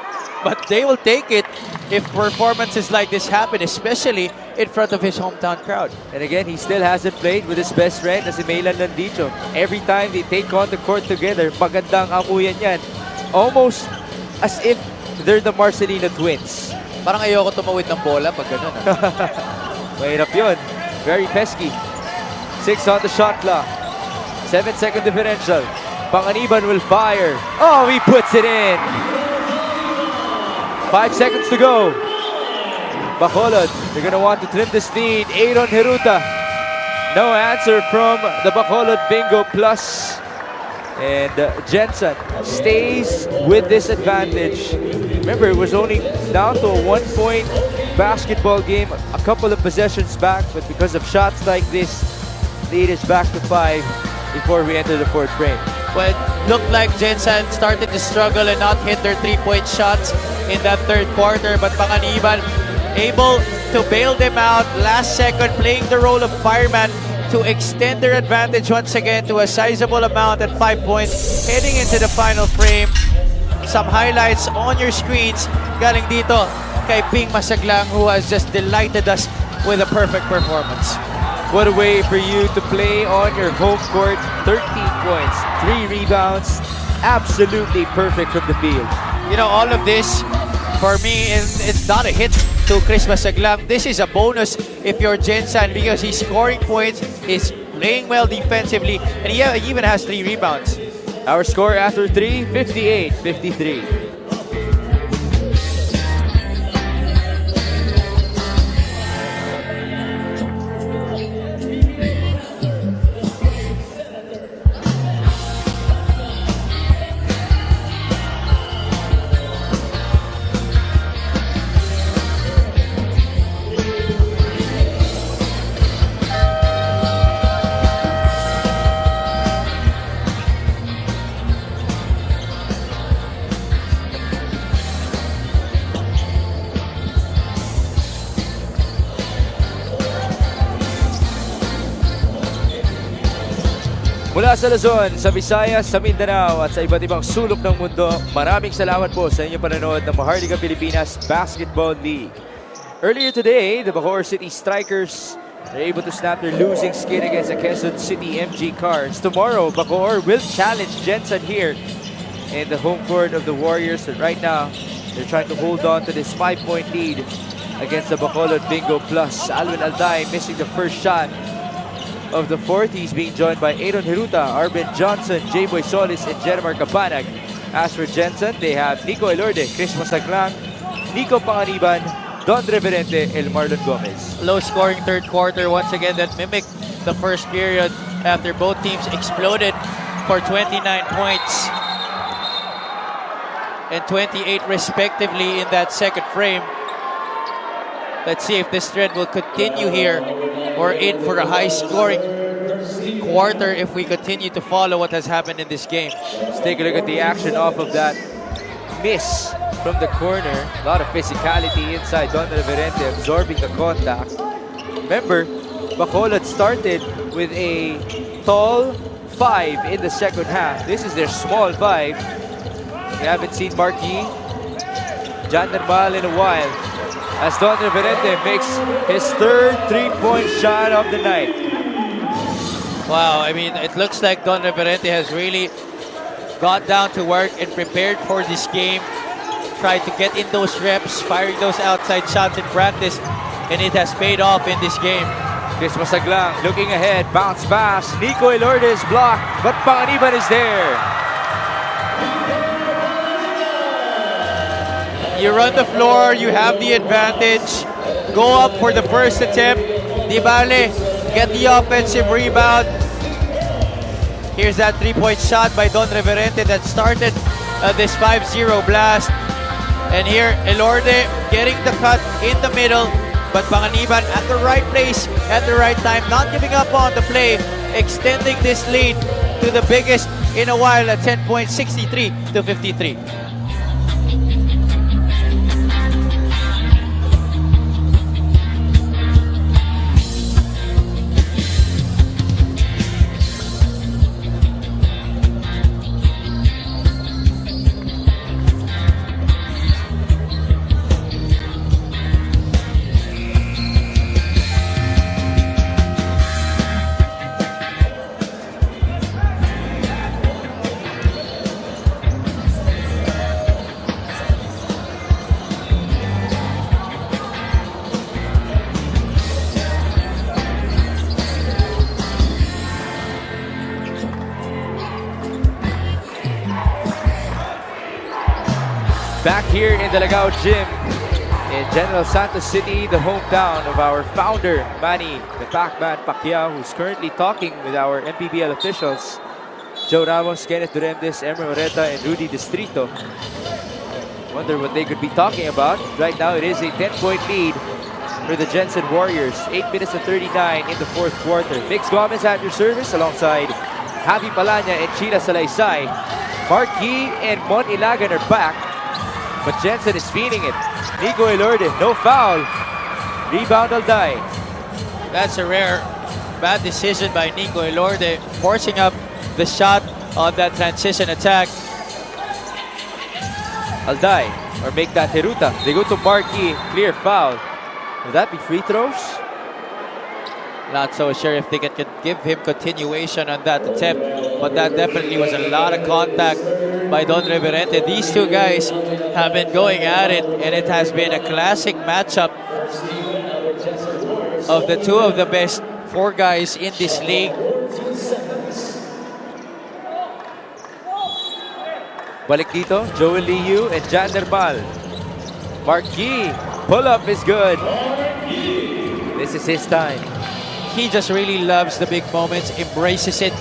But they will take it if performances like this happen, especially in front of his hometown crowd. And again, he still hasn't played with his best friend na si Maylan Landicho. Every time they take on the court together, magandang amuyan yan. Almost as if they're the Marcelino twins. Parang ayoko tumawid ng bola pag ganun. Mahirap yun. Very pesky. 6 on the shot clock. 7-second differential. Panganiban will fire. Oh, he puts it in. 5 seconds to go. Bacolod, they're going to want to trim this lead. Aaron Hiruta. No answer from the Bacolod Bingo Plus. And Jensen stays with this advantage. Remember, it was only down to a 1-point basketball game a couple of possessions back, but because of shots like this, lead is back to 5 before we enter the 4th frame. Well, it looked like Jensen started to struggle and not hit their 3-point shots in that 3rd quarter, but Panganiban able to bail them out last second, playing the role of fireman to extend their advantage once again to a sizable amount at 5 points. Heading into the final frame, some highlights on your screens galing dito kay Ping Masaglang, who has just delighted us with a perfect performance. What a way for you to play on your home court. 13 points, 3 rebounds, absolutely perfect from the field. You know, all of this, for me, it's not a hit to Chris Masaglang. This is a bonus if you're Jensen because he's scoring points, he's playing well defensively, and he even has 3 rebounds. Our score after 3, 58-53. Mula sa Luzon, sa Visayas, sa Mindanao at sa iba't ibang sulok ng mundo, maraming salamat po sa inyong panonood ng Maharlika Pilipinas Basketball League. Earlier today, the Bacoor City Strikers are able to snap their losing skid against the Quezon City MG Cards. Tomorrow, Bacoor will challenge Jensen here in the home court of the Warriors. And right now, they're trying to hold on to this 5-point lead against the Bacolod Bingo Plus. Alvin Alday missing the first shot of the 4th. He's being joined by Aaron Hiruta, Arvin Johnson, J-Boy Solis, and Jenmar Cabanag. As for Jensen, they have Nico Elorde, Chris Masaglang, Nico Panganiban, Don Reverente, and Marlon Gomez. Low-scoring 3rd quarter once again that mimicked the first period after both teams exploded for 29 points and 28 respectively in that 2nd frame. Let's see if this trend will continue here or in for a high-scoring quarter if we continue to follow what has happened in this game. Let's take a look at the action off of that miss from the corner. A lot of physicality inside. Don Reverente absorbing the contact. Remember, Bacolod started with a tall 5 in the 2nd half. This is their small 5. We haven't seen Marquis, John Normal in a while, as Don Reverente makes his 3rd 3-point shot of the night. Wow, I mean, it looks like Don Reverente has really got down to work and prepared for this game. Tried to get in those reps, firing those outside shots in practice, and it has paid off in this game. Chris Masaglang looking ahead, bounce pass. Nico Elorde is blocked, but Panganiban is there. You run the floor, you have the advantage. Go up for the first attempt. Di bale, get the offensive rebound. Here's that three-point shot by Don Reverente that started this 5-0 blast. And here, Elorde getting the cut in the middle. But Panganiban at the right place, at the right time, not giving up on the play, extending this lead to the biggest in a while at 10 points, 63 to 53. Back here in the Lagao Gym in General Santos City, the hometown of our founder, Manny the Pac-Man Pacquiao, who's currently talking with our Mpbl officials, Joe Ramos, Kenneth Duremdes, Emer Oreta, and Rudy Distrito. Wonder what they could be talking about. Right now, it is a 10-point lead for the Jensen Warriors. 8 minutes and 39 in the fourth quarter. Mix Gomez at your service alongside Javi Palanya and Sheila Salaysay. Marquis and Mon Ilagan are back, but Jensen is feeding it. Nico Elorde, no foul. Rebound Alday. That's a rare bad decision by Nico Elorde, forcing up the shot on that transition attack. Alday, or make that Heruta. They go to Marquis, clear foul. Will that be free throws? Not so sure if they can give him continuation on that attempt, but that definitely was a lot of contact by Don Reverente. These two guys have been going at it, and it has been a classic matchup of the two of the best four guys in this league. Balik dito, Joel Liu and Jan Nermal. Marquis, pull-up is good. This is his time. He just really loves the big moments, embraces it,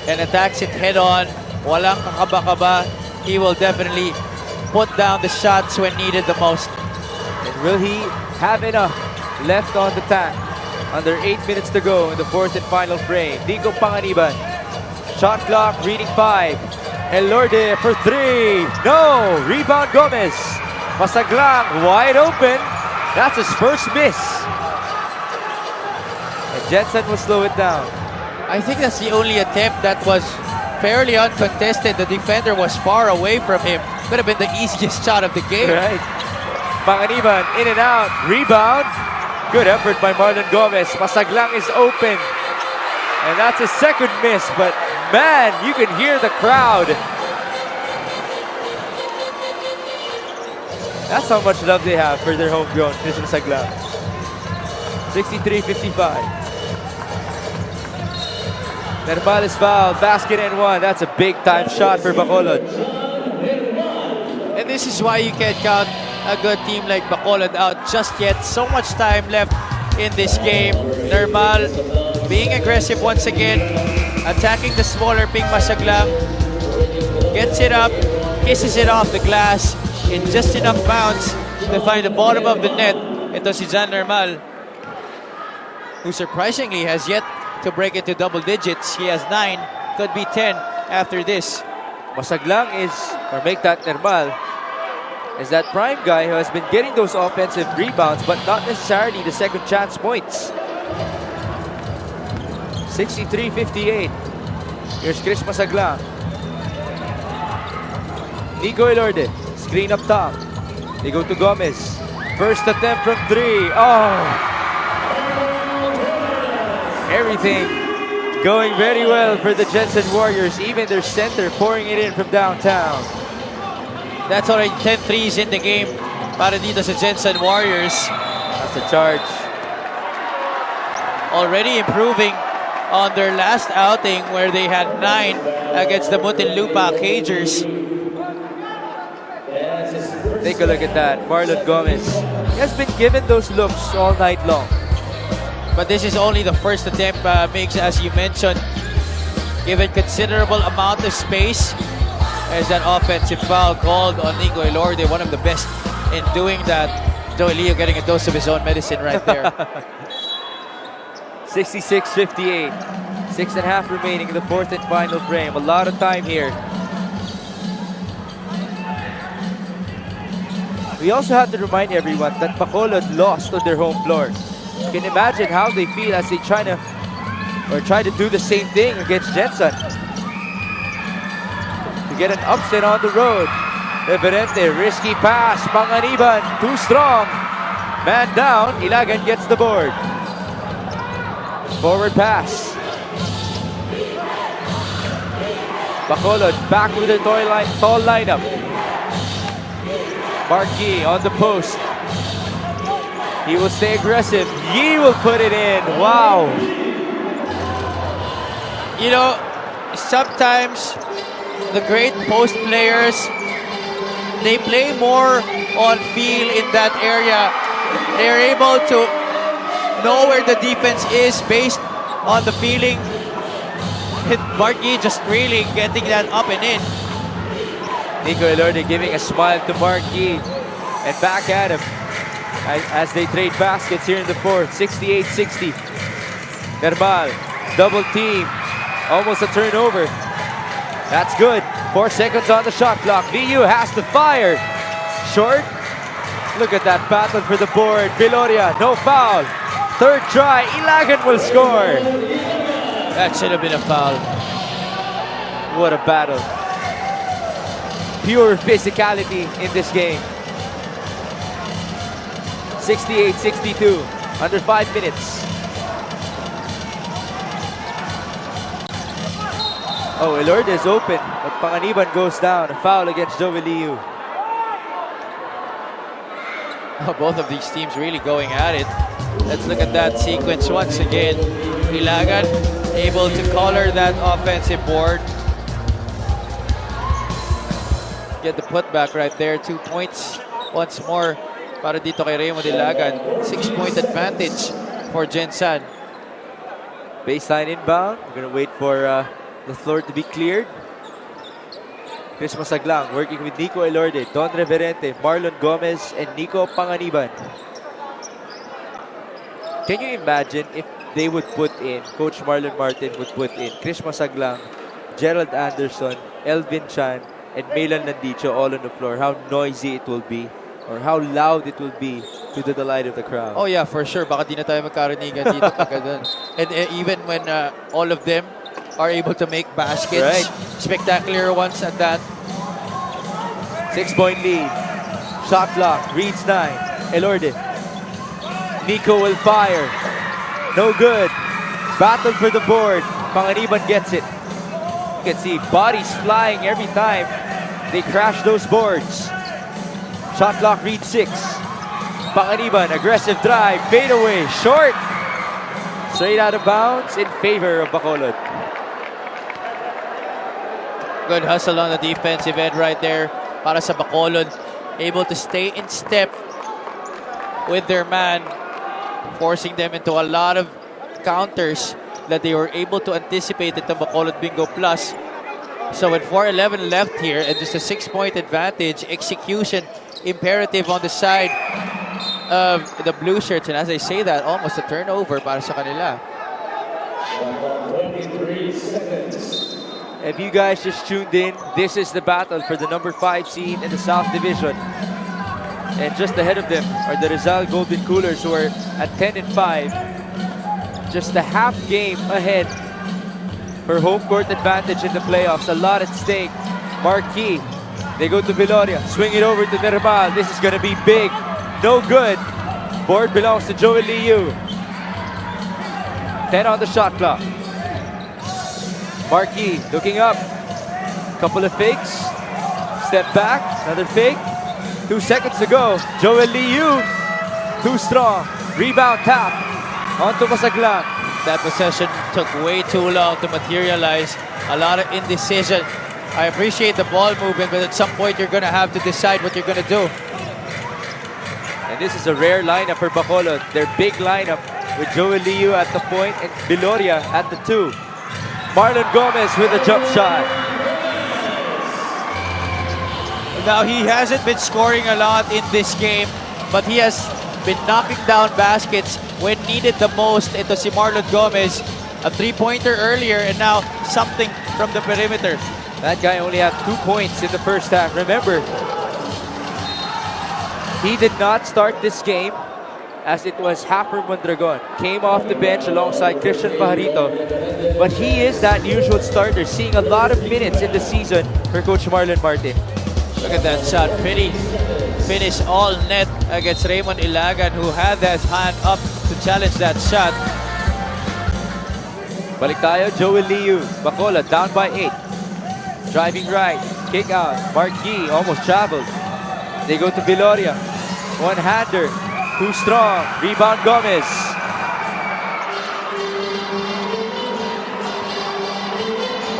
and attacks it head-on. Walang kakaba-kaba. He will definitely put down the shots when needed the most. And will he have enough left on the tank? Under 8 minutes to go in the fourth and final frame. Nico Panganiban. Shot clock reading 5. Elorde for 3. No! Rebound Gomez. Masaglang wide open. That's his first miss. And Jensen will slow it down. I think that's the only attempt that was fairly uncontested. The defender was far away from him. Could have been the easiest shot of the game. Right. Panganiban in and out. Rebound. Good effort by Marlon Gomez. Masaglang is open. And that's his second miss. But man, you can hear the crowd. That's how much love they have for their homegrown, Chris Masaglang. 63-55. Nermal is fouled. Basket and one. That's a big-time shot for Bacolod. And this is why you can't count a good team like Bacolod out just yet. So much time left in this game. Nermal being aggressive once again, attacking the smaller Ping Masaglang. Gets it up, kisses it off the glass in just enough bounds to find the bottom of the net. Ito si Jan Nermal, who surprisingly has yet to break into double digits. He has 9, could be 10 after this. Masaglang is, or make that Nermal, is that prime guy who has been getting those offensive rebounds, but not necessarily the second chance points. 63-58. Here's Chris Masaglang. Nico Elorde, screen up top. They go to Gomez. First attempt from 3. Oh! Everything going very well for the Jensen Warriors. Even their center pouring it in from downtown. That's already 10 threes in the game para dito sa Jensen Warriors. That's a charge. Already improving on their last outing where they had 9 against the Muntinlupa Cagers. Take a look at that. Marlon Gomez. He has been given those looks all night long. But this is only the first attempt, Migs, as you mentioned. Given considerable amount of space, as that offensive foul called on Nico Elorde, one of the best in doing that. Joey Leo getting a dose of his own medicine right there. 66-58. 6.5 remaining in the fourth and final frame. A lot of time here. We also have to remind everyone that Bacolod lost on their home floor. You can imagine how they feel as they try to do the same thing against Jensen. To get an upset on the road. Reverente, risky pass. Panganiban, too strong. Man down, Ilagan gets the board. Forward pass. Bacolod back with a tall lineup. Marquis on the post. He will stay aggressive. Yi will put it in. Wow. You know, sometimes the great post players, they play more on feel in that area. They're able to know where the defense is based on the feeling. Marquis just really getting that up and in. Nico Elorde giving a smile to Marquis and back at him as they trade baskets here in the fourth. 68-60. Mpbl, double team, almost a turnover. That's good. 4 seconds on the shot clock. VU has to fire. Short. Look at that battle for the board. Viloria, no foul. Third try, Ilagan will score. That should have been a foul. What a battle. Pure physicality in this game. 68-62, under 5 minutes. Oh, Elorde is open, but Panganiban goes down. A foul against Joey Liu. Both of these teams really going at it. Let's look at that sequence once again. Ilagan able to color that offensive board. Get the putback right there. 2 points once more para dito kay Raymond Ilagan. 6-point advantage for Jensen. Baseline inbound. We're going to wait for the floor to be cleared. Chris Masaglang working with Nico Elorde, Don Reverente, Marlon Gomez, and Nico Panganiban. Can you imagine if they would put in, Coach Marlon Martin would put in Chris Masaglang, Gerald Anderson, Elvin Chan, and Melan Landicho all on the floor, how noisy it will be or how loud it will be to the delight of the crowd. Oh yeah, for sure. Baka di na tayo magkarinigan dito pagka dun. And even when all of them are able to make baskets, right, spectacular ones at that. 6-point lead. Shot clock, reads 9. Elorde. Nico will fire. No good. Battle for the board. Panganiban gets it. You can see bodies flying every time they crash those boards. Shot clock reads 6. Panganiban, aggressive drive, fade away, short. Straight out of bounds in favor of Bacolod. Good hustle on the defensive end right there para sa Bacolod. Able to stay in step with their man, forcing them into a lot of counters that they were able to anticipate at the Bacolod Bingo Plus. So with 4:11 left here and just a 6-point advantage, execution imperative on the side of the blue shirts. And as I say that, almost a turnover para sa kanila. 23 seconds. If you guys just tuned in, this is the battle for the number 5 seed in the South Division. And just ahead of them are the Rizal Golden Coolers, who are at 10-5. Just a half game ahead for home court advantage in the playoffs. A lot at stake. Marquis, they go to Viloria, swing it over to Mpbl. This is going to be big. No good. Board belongs to Joey Liu. 10 on the shot clock. Marquis looking up. Couple of fakes. Step back. Another fake. 2 seconds to go. Joel Liu. Too strong. Rebound tap. Onto Masaglang. That possession took way too long to materialize. A lot of indecision. I appreciate the ball movement, but at some point you're going to have to decide what you're going to do. And this is a rare lineup for Bacolod. Their big lineup with Joel Liu at the point and Viloria at the 2. Marlon Gomez with a jump shot. Now, he hasn't been scoring a lot in this game, but he has been knocking down baskets when needed the most. Ito si Marlon Gomez, a 3-pointer earlier, and now something from the perimeter. That guy only had 2 points in the first half. Remember, he did not start this game as it was Hafer Mondragon. Came off the bench alongside Christian Pajarito. But he is that usual starter, seeing a lot of minutes in the season for Coach Marlon Martin. Look at that shot. Pretty finish all net against Raymond Ilagan, who had that hand up to challenge that shot. Balik tayo, Joel Liu. Bacolod down by 8. Driving right. Kick out. Marquis almost traveled. They go to Viloria. One-hander. Too strong. Rebound Gomez.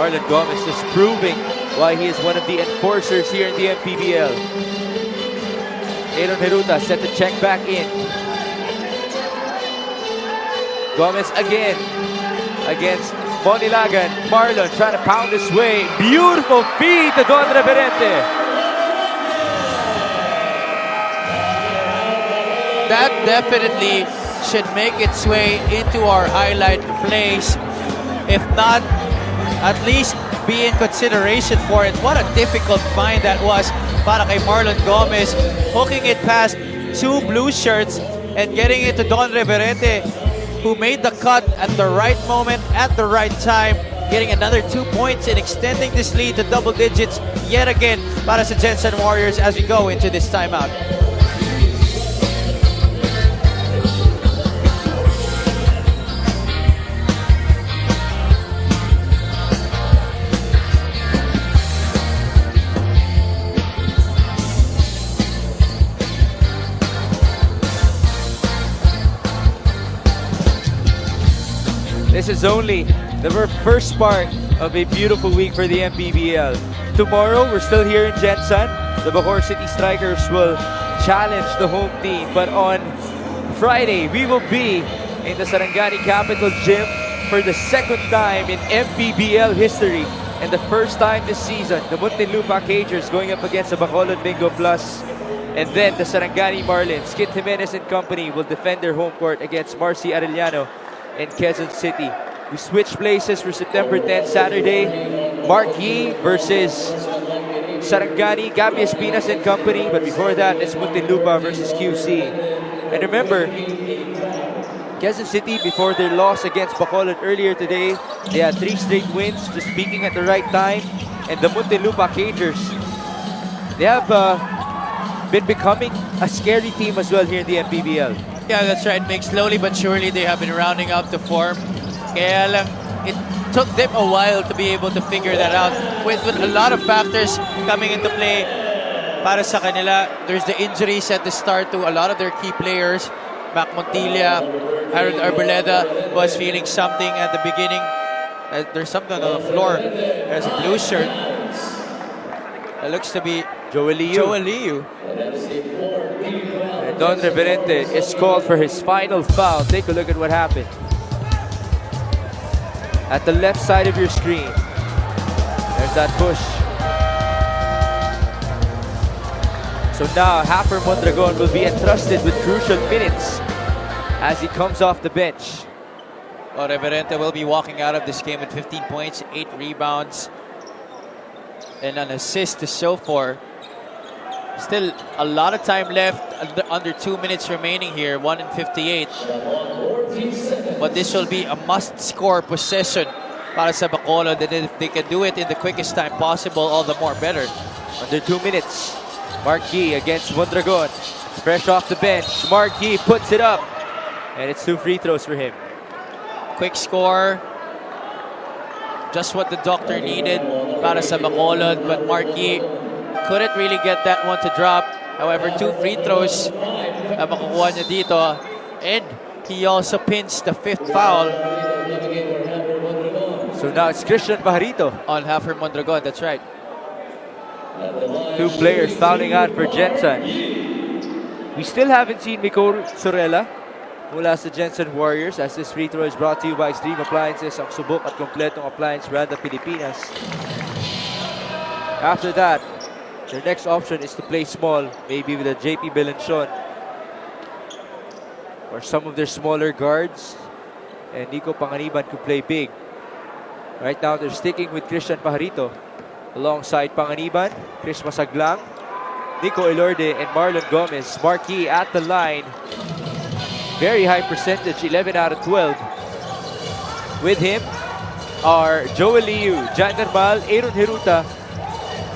Marlon Gomez is proving why he is one of the enforcers here in the Mpbl. Aaron Heruta set the check back in. Gomez again against Monilagan. Marlon trying to pound his way. Beautiful feed to Don Reverente. That definitely should make its way into our highlight plays. If not, at least be in consideration for it. What a difficult find that was para kay Marlon Gomez. Hooking it past 2 blue shirts and getting it to Don Reverente, who made the cut at the right moment, at the right time, getting another 2 points and extending this lead to double digits yet again para sa Jensen Warriors as we go into this timeout. This is only the first part of a beautiful week for the Mpbl. Tomorrow, we're still here in Jensen. The Bacoor City Strikers will challenge the home team. But on Friday, we will be in the Sarangani Capital Gym for the second time in Mpbl history. And the first time this season, the Muntinlupa Cagers going up against the Bacolod Bingo Plus. And then the Sarangani Marlins, Kit Jimenez and company, will defend their home court against Marcy Arellano in Quezon City. We switch places for September 10th, Saturday. Marquis versus Sarangani, Gabby Espinas and company. But before that, it's Muntinlupa versus QC. And remember, Quezon City, before their loss against Bacolod earlier today, they had 3 straight wins, just peaking at the right time. And the Muntinlupa Cagers, they have been becoming a scary team as well here in the Mpbl. Yeah, that's right. Mick. Slowly but surely, they have been rounding up to form. Kaya lang, it took them a while to be able to figure that out. With a lot of factors coming into play para sa kanila. There's the injuries at the start to a lot of their key players. Mac Montilla, Harold Arboleda was feeling something at the beginning. There's something on the floor. There's a blue shirt. It looks to be Joel Liu. And Don Reverente is called for his final foul. Take a look at what happened. At the left side of your screen. There's that push. So now Hafer Mondragon will be entrusted with crucial minutes as he comes off the bench. Well, Reverente will be walking out of this game with 15 points, 8 rebounds, and an assist to show for. Still a lot of time left, under 2 minutes remaining here, 1:58. But this will be a must-score possession para sa Bacolod, and if they can do it in the quickest time possible, all the more better. Under 2 minutes, Marquis against Mondragon. Fresh off the bench, Marquis puts it up, and it's 2 free throws for him. Quick score. just what the doctor needed para sa Bacolod, but Marquis couldn't really get that one to drop. However, 2 free throws makukuha niya dito, and he also pinched the 5th foul So now it's Christian Pajarito. on Hafer Mondragon. That's right. 2 players fouling out for Jensen. We still haven't seen Mikor Sorella mula sa Jensen Warriors, as this free throw is brought to you by Extreme Appliances, ang subok at kompletong appliance brand ng Pilipinas. After that, their next option is to play small, maybe with a JP Belenchon or some of their smaller guards, and Nico Panganiban could play big. Right now, they're sticking with Christian Pajarito alongside Panganiban, Chris Masaglang, Nico Elorde, and Marlon Gomez. Marquis at the line. Very high percentage, 11 out of 12. With him are Joel Liu, Jan Nermal, Aaron Hiruta,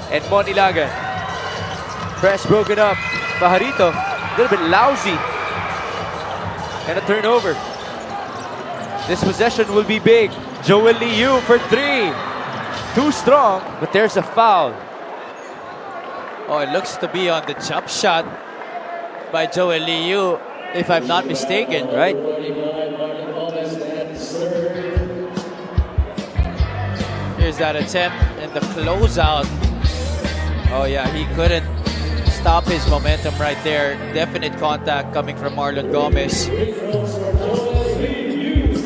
and Mon Ilagan. Press broken up. Pajarito, a little bit lousy. And a turnover. This possession will be big. Joel Liu for 3. Too strong, but there's a foul. Oh, it looks to be on the jump shot by Joel Liu, if I'm not mistaken. Right? Here's that attempt and the closeout. Oh yeah, he couldn't stop his momentum right there. Definite contact coming from Marlon Gomez.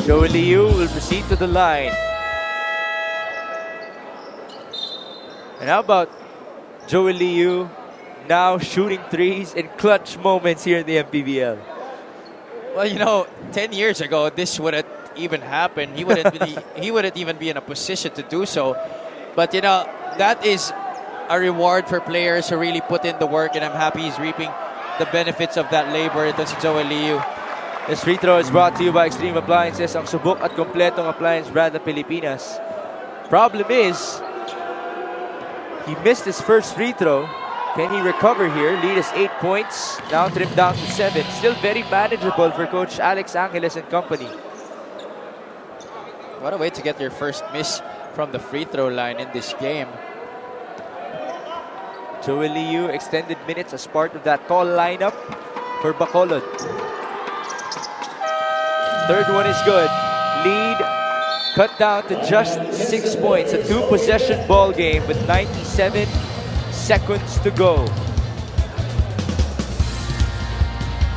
Joel Liu will proceed to the line. And how about Joel Liu now shooting threes in clutch moments here in the Mpbl? Well, you know, 10 years ago, this wouldn't even happen. He wouldn't even be in a position to do so. But, you know, that is a reward for players who really put in the work, and I'm happy he's reaping the benefits of that labor. Ito si Joel Liu. This free throw is brought to you by Extreme Appliances, ang subok at kompletong appliance brand ng Pilipinas. Problem is, he missed his first free throw. Can he recover here? Lead is 8 points. Now trimmed down to 7. Still very manageable for Coach Alex Angeles and company. What a way to get your first miss from the free throw line in this game. Joel Liu extended minutes as part of that tall lineup for Bacolod. Third one is good. Lead cut down to just 6 points. A 2-possession ball game with 97 seconds to go.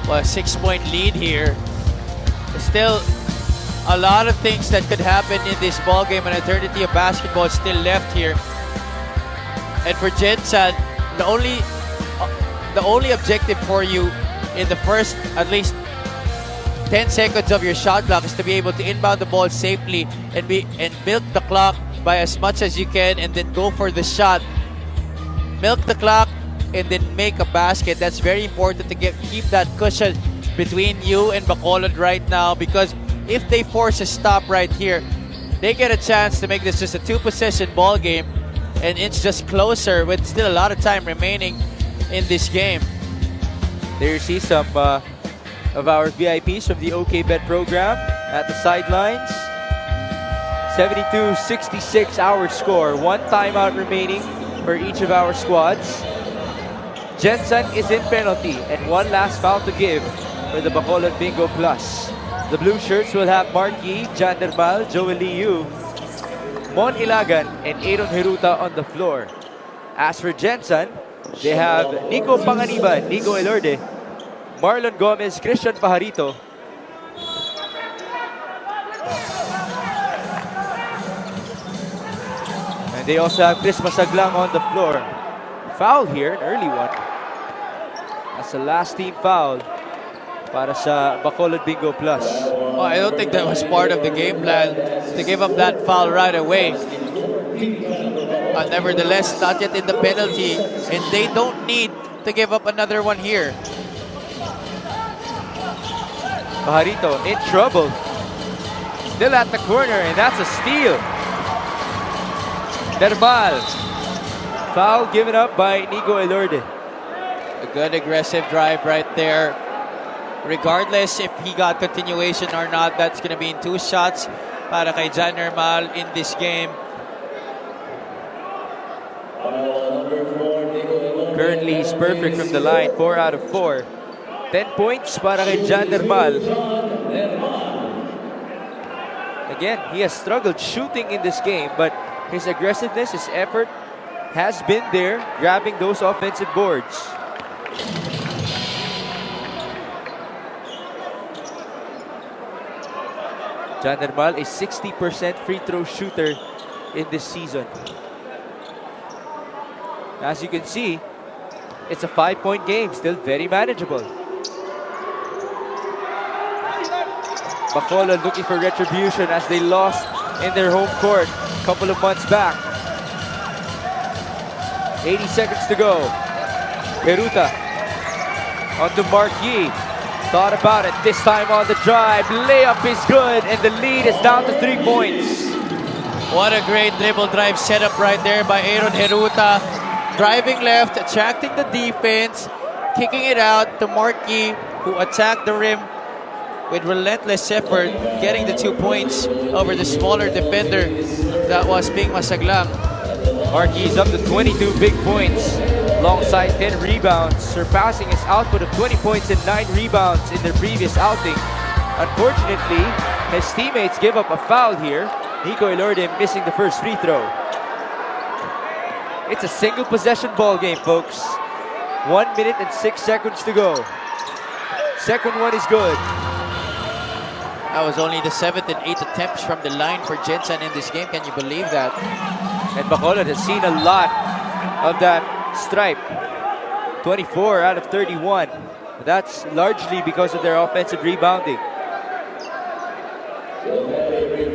Well, a 6-point lead here. Still a lot of things that could happen in this ball game. An eternity of basketball is still left here. And for Jensen, the only objective for you in the first at least 10 seconds of your shot clock is to be able to inbound the ball safely and milk the clock by as much as you can, and then go for the shot. Milk the clock and then make a basket. That's very important to keep that cushion between you and Bacolod right now, because if they force a stop right here, they get a chance to make this just a 2-possession ball game, and it's just closer with still a lot of time remaining in this game. There you see some of our VIPs from the OK Bet program at the sidelines. 72-66 our score. 1 timeout remaining for each of our squads. Jensen is in penalty, and 1 last foul to give for the Bacolod Bingo Plus. The blue shirts will have Marquis, Jan Nermal, Joel Liu, Mon Ilagan, and Aaron Hiruta on the floor. As for Jensen, they have Nico Panganiban, Nico Elorde, Marlon Gomez, Christian Pajarito, and they also have Chris Masaglang on the floor. Foul here, an early one. That's the last team foul para sa Bacolod Bingo Plus. Oh, I don't think that was part of the game plan to give up that foul right away. Nevertheless, not yet in the penalty, and they don't need to give up another one here. Pajarito in trouble. Still at the corner, and that's a steal. Nermal. Foul given up by Nico Elorde. A good aggressive drive right there. Regardless if he got continuation or not, that's going to be in 2 shots. para kay Jan Nermal in this game. Currently, he's perfect from the line, 4 out of 4. 10 points para kay Jan Nermal. Again, he has struggled shooting in this game, but his aggressiveness, his effort has been there, grabbing those offensive boards. Jan Nermal is 60% free throw shooter in this season. As you can see, it's a 5-point game, still very manageable. Bacolod looking for retribution as they lost in their home court a couple of months back. 80 seconds to go. Heruta onto Marquis. Thought about it, this time on the drive. Layup is good, and the lead is down to 3 points. What a great dribble drive setup right there by Aaron Heruta. Driving left, attracting the defense, kicking it out to Marquis, who attacked the rim with relentless effort, getting the 2 points over the smaller defender that was being Masaglang. Marquis is up to 22 big points, alongside 10 rebounds, surpassing his output of 20 points and 9 rebounds in their previous outing. Unfortunately, his teammates give up a foul here. Nico Elorde missing the first free throw. It's a single possession ball game, folks. 1 minute and 6 seconds to go. Second one is good. That was only the 7th and 8th attempts from the line for Jensen in this game. Can you believe that? And Bacolod has seen a lot of that stripe. 24 out of 31. That's largely because of their offensive rebounding.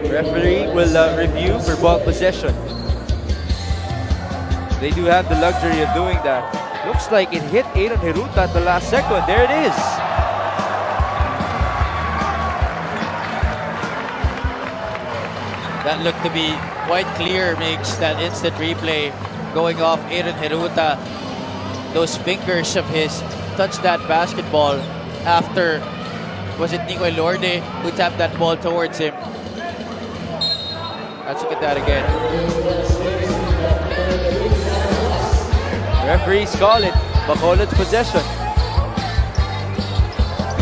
Referee will review for ball possession. They do have the luxury of doing that. Looks like it hit Aaron Heruta at the last second. There it is. That looked to be quite clear, makes that instant replay going off Aaron Heruta. Those fingers of his touched that basketball after, was it Nico Elorde who tapped that ball towards him? Let's look at that again. Referees call it Bacolod's possession.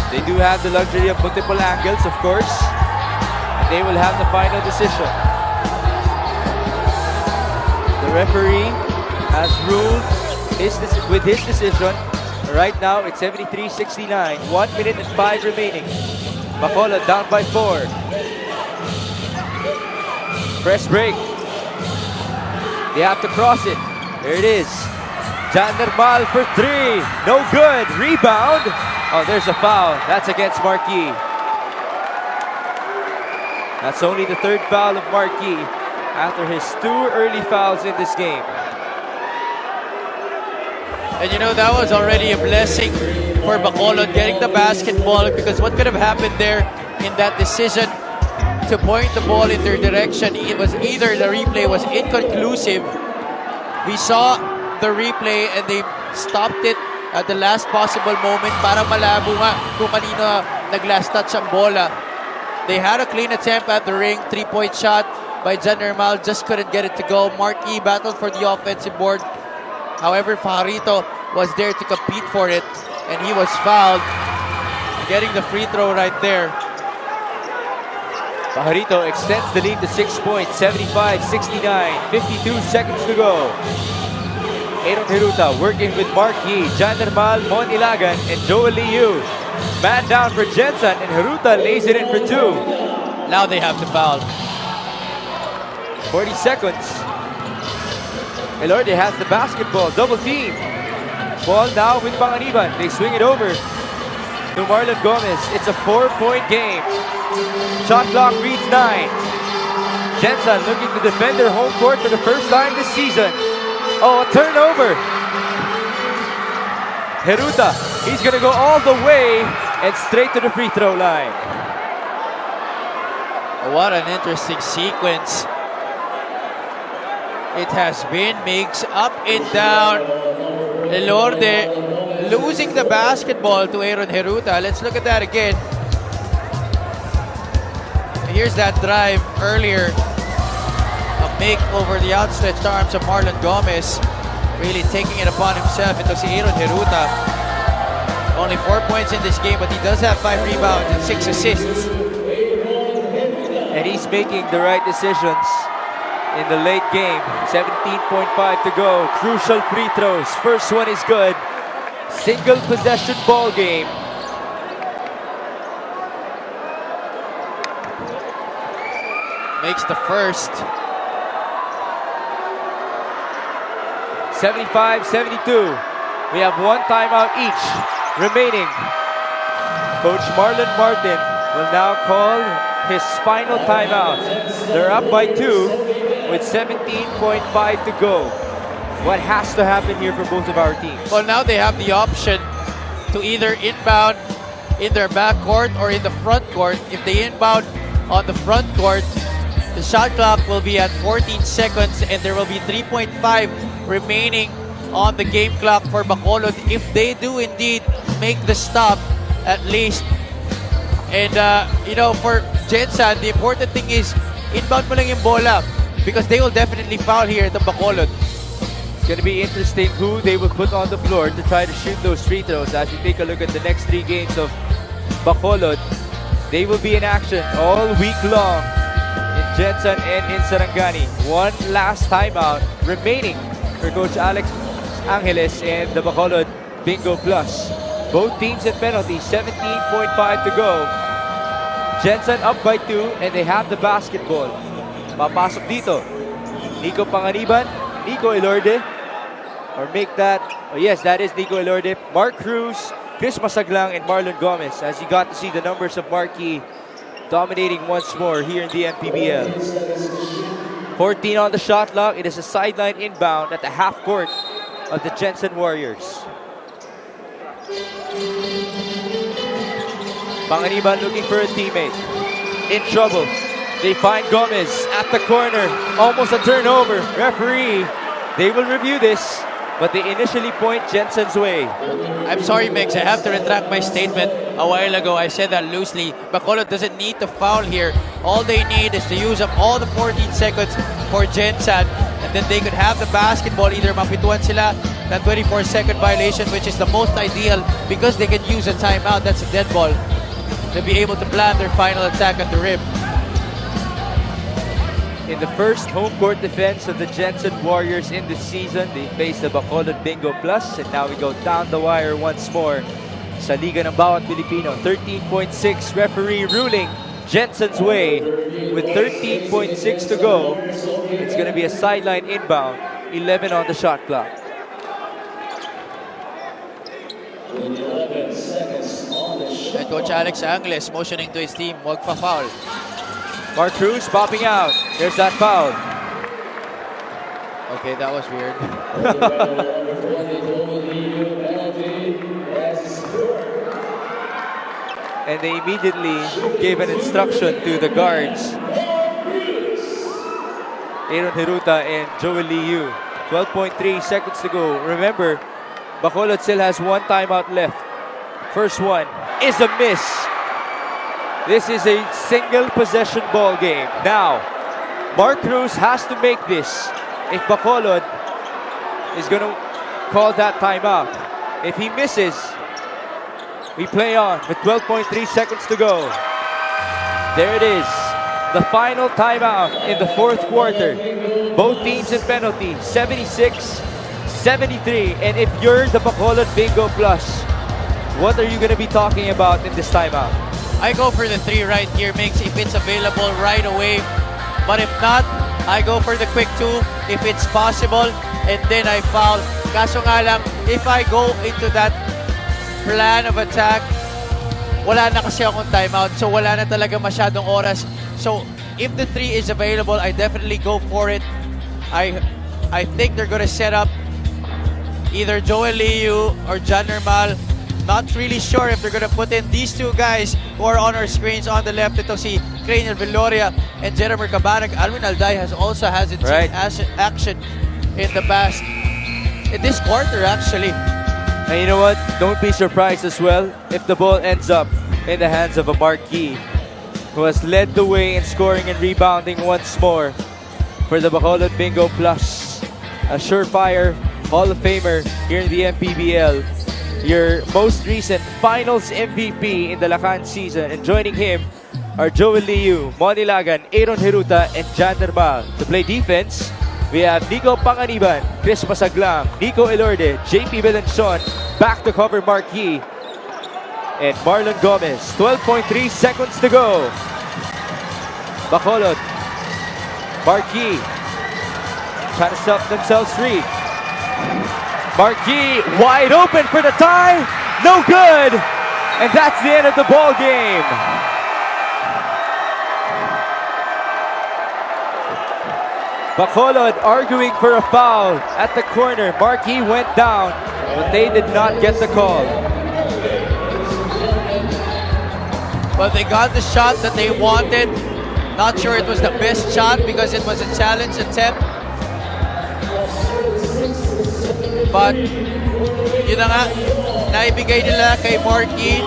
They do have the luxury of multiple angles, of course. They will have the final decision. The referee has ruled with his decision. Right now, it's 73-69. 1 minute and 5 remaining. Bacolod down by 4. Press break. They have to cross it. There it is. Jan Nermal for 3. No good. Rebound. Oh, there's a foul. That's against Marquis. That's only the 3rd foul of Marquis after his 2 early fouls in this game. And you know, that was already a blessing for Bacolod getting the basketball, because what could have happened there in that decision to point the ball in their direction, it was either the replay was inconclusive. We saw the replay and they stopped it at the last possible moment para malabo nga kung kanino nag-last touch ang bola. They had a clean attempt at the ring, 3-point shot by Jan Nermal, just couldn't get it to go. Marquis battled for the offensive board. However, Fajarito was there to compete for it, and he was fouled, getting the free throw right there. Fajarito extends the lead to 6 points, 75-69, 52 seconds to go. Aaron Heruta working with Marquis, Jan Nermal, Mon Ilagan, and Joel Liu. Man down for Jensen, and Heruta lays it in for 2. Now they have to foul. 40 seconds. Elorde has the basketball, double team. Ball now with Panganiban. They swing it over to Marlon Gomez. It's a 4-point game. Shot clock reads 9. Jensen looking to defend their home court for the first time this season. Oh, a turnover. Heruta, he's going to go all the way and straight to the free throw line. What an interesting sequence it has been. Migs up and down. Elorde losing the basketball to Aaron Heruta. Let's look at that again. here's that drive earlier. A make over the outstretched arms of Marlon Gomez. Really taking it upon himself. Ito si Aaron Heruta. Only 4 points in this game, but he does have 5 rebounds and 6 assists. And he's making the right decisions in the late game. 17.5 to go. Crucial free throws. First one is good. Single possession ball game. Makes the first. 75-72. We have one timeout each remaining. Coach Marlon Martin will now call his final timeout. They're up by 2 with 17.5 to go. What has to happen here for both of our teams? Well, now they have the option to either inbound in their backcourt or in the front court. If they inbound on the front court, the shot clock will be at 14 seconds and there will be 3.5 remaining on the game clock for Bacolod if they do indeed make the stop at least. And you know, for Gensan, the important thing is inbound mo lang yung bola because they will definitely foul here at the Bacolod. It's going to be interesting who they will put on the floor to try to shoot those free throws. As we take a look at the next 3 games of Bacolod, they will be in action all week long in Gensan and in Sarangani. One last timeout remaining for Coach Alex Angeles and the Bacolod Bingo Plus. Both teams in penalties, 17.5 to go. Gensan up by 2 and they have the basketball. Papasok dito. Nico Panganiban, Nico Elorde, or make that, oh yes, that is Nico Elorde, Mark Cruz, Chris Masaglang, and Marlon Gomez, as you got to see the numbers of Marquis dominating once more here in the Mpbl. 14 on the shot clock. It is a sideline inbound at the half court of the Gensan Warriors. Panganiban looking for a teammate. In trouble. They find Gomez at the corner. Almost a turnover. Referee, they will review this, but they initially point Gensan's way. I'm sorry, Megs. I have to retract my statement a while ago. I said that loosely. Bacolod doesn't need to foul here. All they need is to use up all the 14 seconds for Gensan, and then they could have the basketball. Either mapituan sila ng 24-second violation, which is the most ideal because they can use a timeout. That's a dead ball to be able to plan their final attack at the rim. In the first home court defense of the Gensan Warriors in this season, they face the Bacolod Bingo Plus, and now we go down the wire once more sa Liga ng Bawat Pilipino. 13.6 referee ruling Gensan's way with 13.6 to go. It's going to be a sideline inbound, 11 on the shot clock. And Coach Alex Angeles motioning to his team, wag pa foul. Mark Cruz popping out. There's that foul. Okay, that was weird. And they immediately gave an instruction to the guards, Aaron Heruta and Joel Liu. 12.3 seconds to go. Remember, Bacolod still has one timeout left. First one is a miss. This is a single possession ball game. Now, Mark Cruz has to make this if Bacolod is going to call that timeout. If he misses, we play on with 12.3 seconds to go. There it is. The final timeout in the fourth quarter. Both teams in penalty, 76-73. And if you're the Bacolod Bingo Plus, what are you going to be talking about in this timeout? I go for the 3 right here, Mix, if it's available right away. But if not, I go for the quick 2 if it's possible. And then I foul. Kaso nga lang, if I go into that plan of attack, wala na kasi akong timeout. So wala na talaga masyadong oras. So if the 3 is available, I definitely go for it. I think they're gonna set up either Joel Liu or John Normal. Not really sure if they're gonna put in these 2 guys who are on our screens on the left. Ito si Crainer Veloria and Jeremy Cabanag. Alvin Alday also has its action in the past. In this quarter, actually. And you know what? Don't be surprised as well if the ball ends up in the hands of a Marquis. who has led the way in scoring and rebounding once more for the Bacolod Bingo Plus. A surefire Hall of Famer here in the Mpbl. Your most recent finals MVP in the Lacan season. And joining him are Joel Liu, Moni Lagan, Aaron Heruta, and Jan Mpbl. To play defense, we have Nico Panganiban, Chris Masaglang, Nico Elorde, JP Belenchon, back to cover Marquis, and Marlon Gomez. 12.3 seconds to go. Bacolod, Marquis, trying to set themselves free. Marquis wide open for the tie. No good. And that's the end of the ball game. Bacolod arguing for a foul at the corner. Marquis went down, but they did not get the call. But they got the shot that they wanted. Not sure it was the best shot because it was a challenge attempt. But yun na nga, naibigay nila kay Marquis.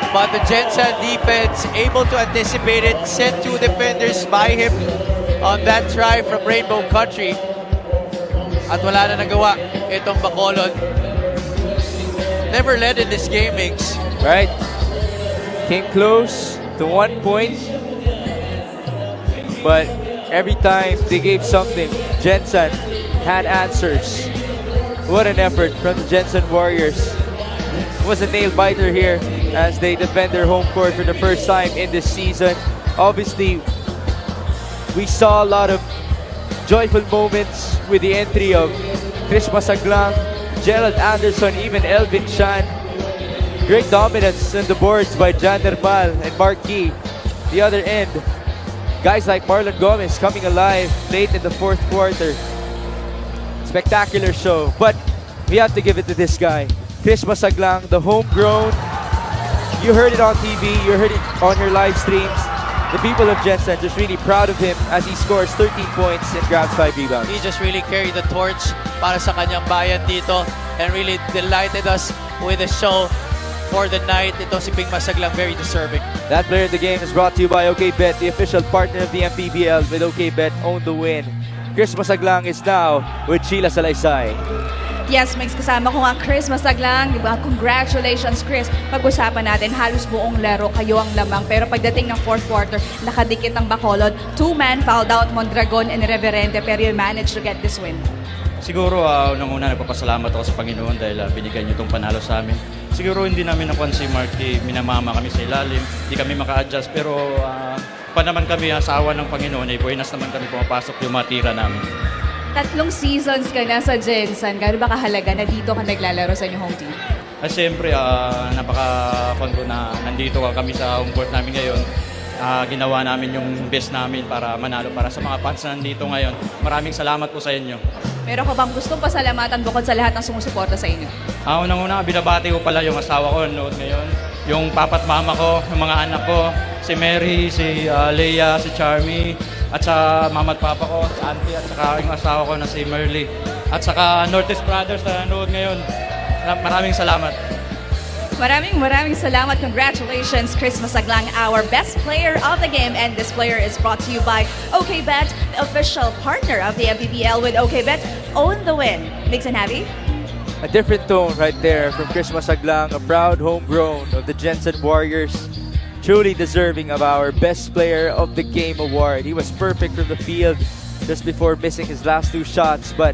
But the Jensen defense able to anticipate it, sent two defenders by him on that try from Rainbow Country. At wala na nagawa itong Bacolod. Never led in this game, Mix. Right? Came close to 1 point. But every time they gave something, Jensen had answers. What an effort from the Jensen Warriors. It was a nail biter here as they defend their home court for the first time in this season. Obviously, we saw a lot of joyful moments with the entry of Chris Masaglang, Gerald Anderson, even Elvin Chan. Great dominance on the boards by Jan Mpbl and Marquis. The other end, guys like Marlon Gomez coming alive late in the fourth quarter. Spectacular show, but we have to give it to this guy, Chris Masaglang, the homegrown. You heard it on TV, you heard it on your live streams. The people of Jensen just really proud of him as he scores 13 points and grabs 5 rebounds. He just really carried the torch para sa kanyang bayan dito and really delighted us with the show for the night. Ito si Ping Masaglang, very deserving. That player of the game is brought to you by OKBet, the official partner of the Mpbl. With OKBet, own the win. Chris Masaglang is now with Sheila Salaysay. Yes, Mix, kasama ko nga Chris Masaglang. Diba? Congratulations, Chris. Pag-usapan natin, halos buong laro kayo ang lamang. Pero pagdating ng fourth quarter, nakadikit ang Bacolod. 2-man fouled out Mondragon and Reverente, pero you managed to get this win. Siguro, unang-una nagpapasalamat ako sa Panginoon dahil binigyan niyo itong panalo sa amin. Siguro hindi namin nakuha si Marky, minamama kami sa ilalim, hindi kami maka-adjust. Pero pa naman kami, asawa ng Panginoon, buenas naman kami pumapasok yung mga tira namin. 3 seasons ka na sa Jensen. Gano'n ba kahalaga na dito ka naglalaro sa inyong home team? Siyempre, napaka-kondo na nandito kami sa home court namin ngayon. Ginawa namin yung best namin para manalo para sa mga fans na nandito ngayon. Maraming salamat po sa inyo. Meron ka bang gustong pasalamatan bukod sa lahat ng sumusuporta sa inyo? Unang-una, binabati ko pala yung asawa ko noon ngayon. Yung papa't mama ko, yung mga anak ko, si Mary, si Leia, si Charmy, at sa mama at papa ko, si auntie, at saka yung asawa ko na si Merly. At saka Northeast Brothers na nanood ngayon. Maraming salamat. Maraming salamat. Congratulations, Chris Masaglang, our best player of the game. And this player is brought to you by OKBet, the official partner of the Mpbl. With OKBet, own the win. Mix and Javi? A different tone right there from Chris Masaglang, a proud homegrown of the Jensen Warriors. Truly deserving of our Best Player of the Game award. He was perfect from the field just before missing his last 2 shots, but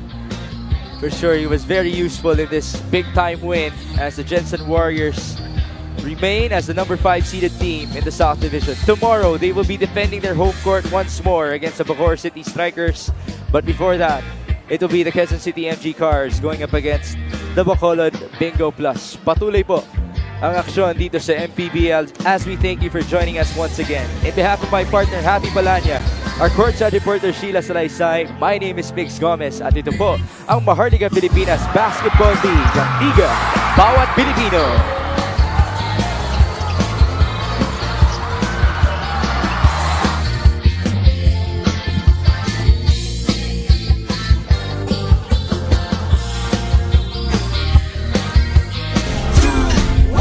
for sure he was very useful in this big-time win as the Jensen Warriors remain as the number 5 seeded team in the South Division. Tomorrow, they will be defending their home court once more against the Bacoor City Strikers. But before that, it will be the Quezon City MG Cars going up against the Bacolod Bingo Plus. Patuloy po ang aksyon dito sa Mpbl as we thank you for joining us once again. In behalf of my partner, Happy Palanya, our courtside reporter, Sheila Salaysay, my name is Mix Gomez at ito po ang Maharlika Pilipinas Basketball League, ang Liga Bawat Pilipino.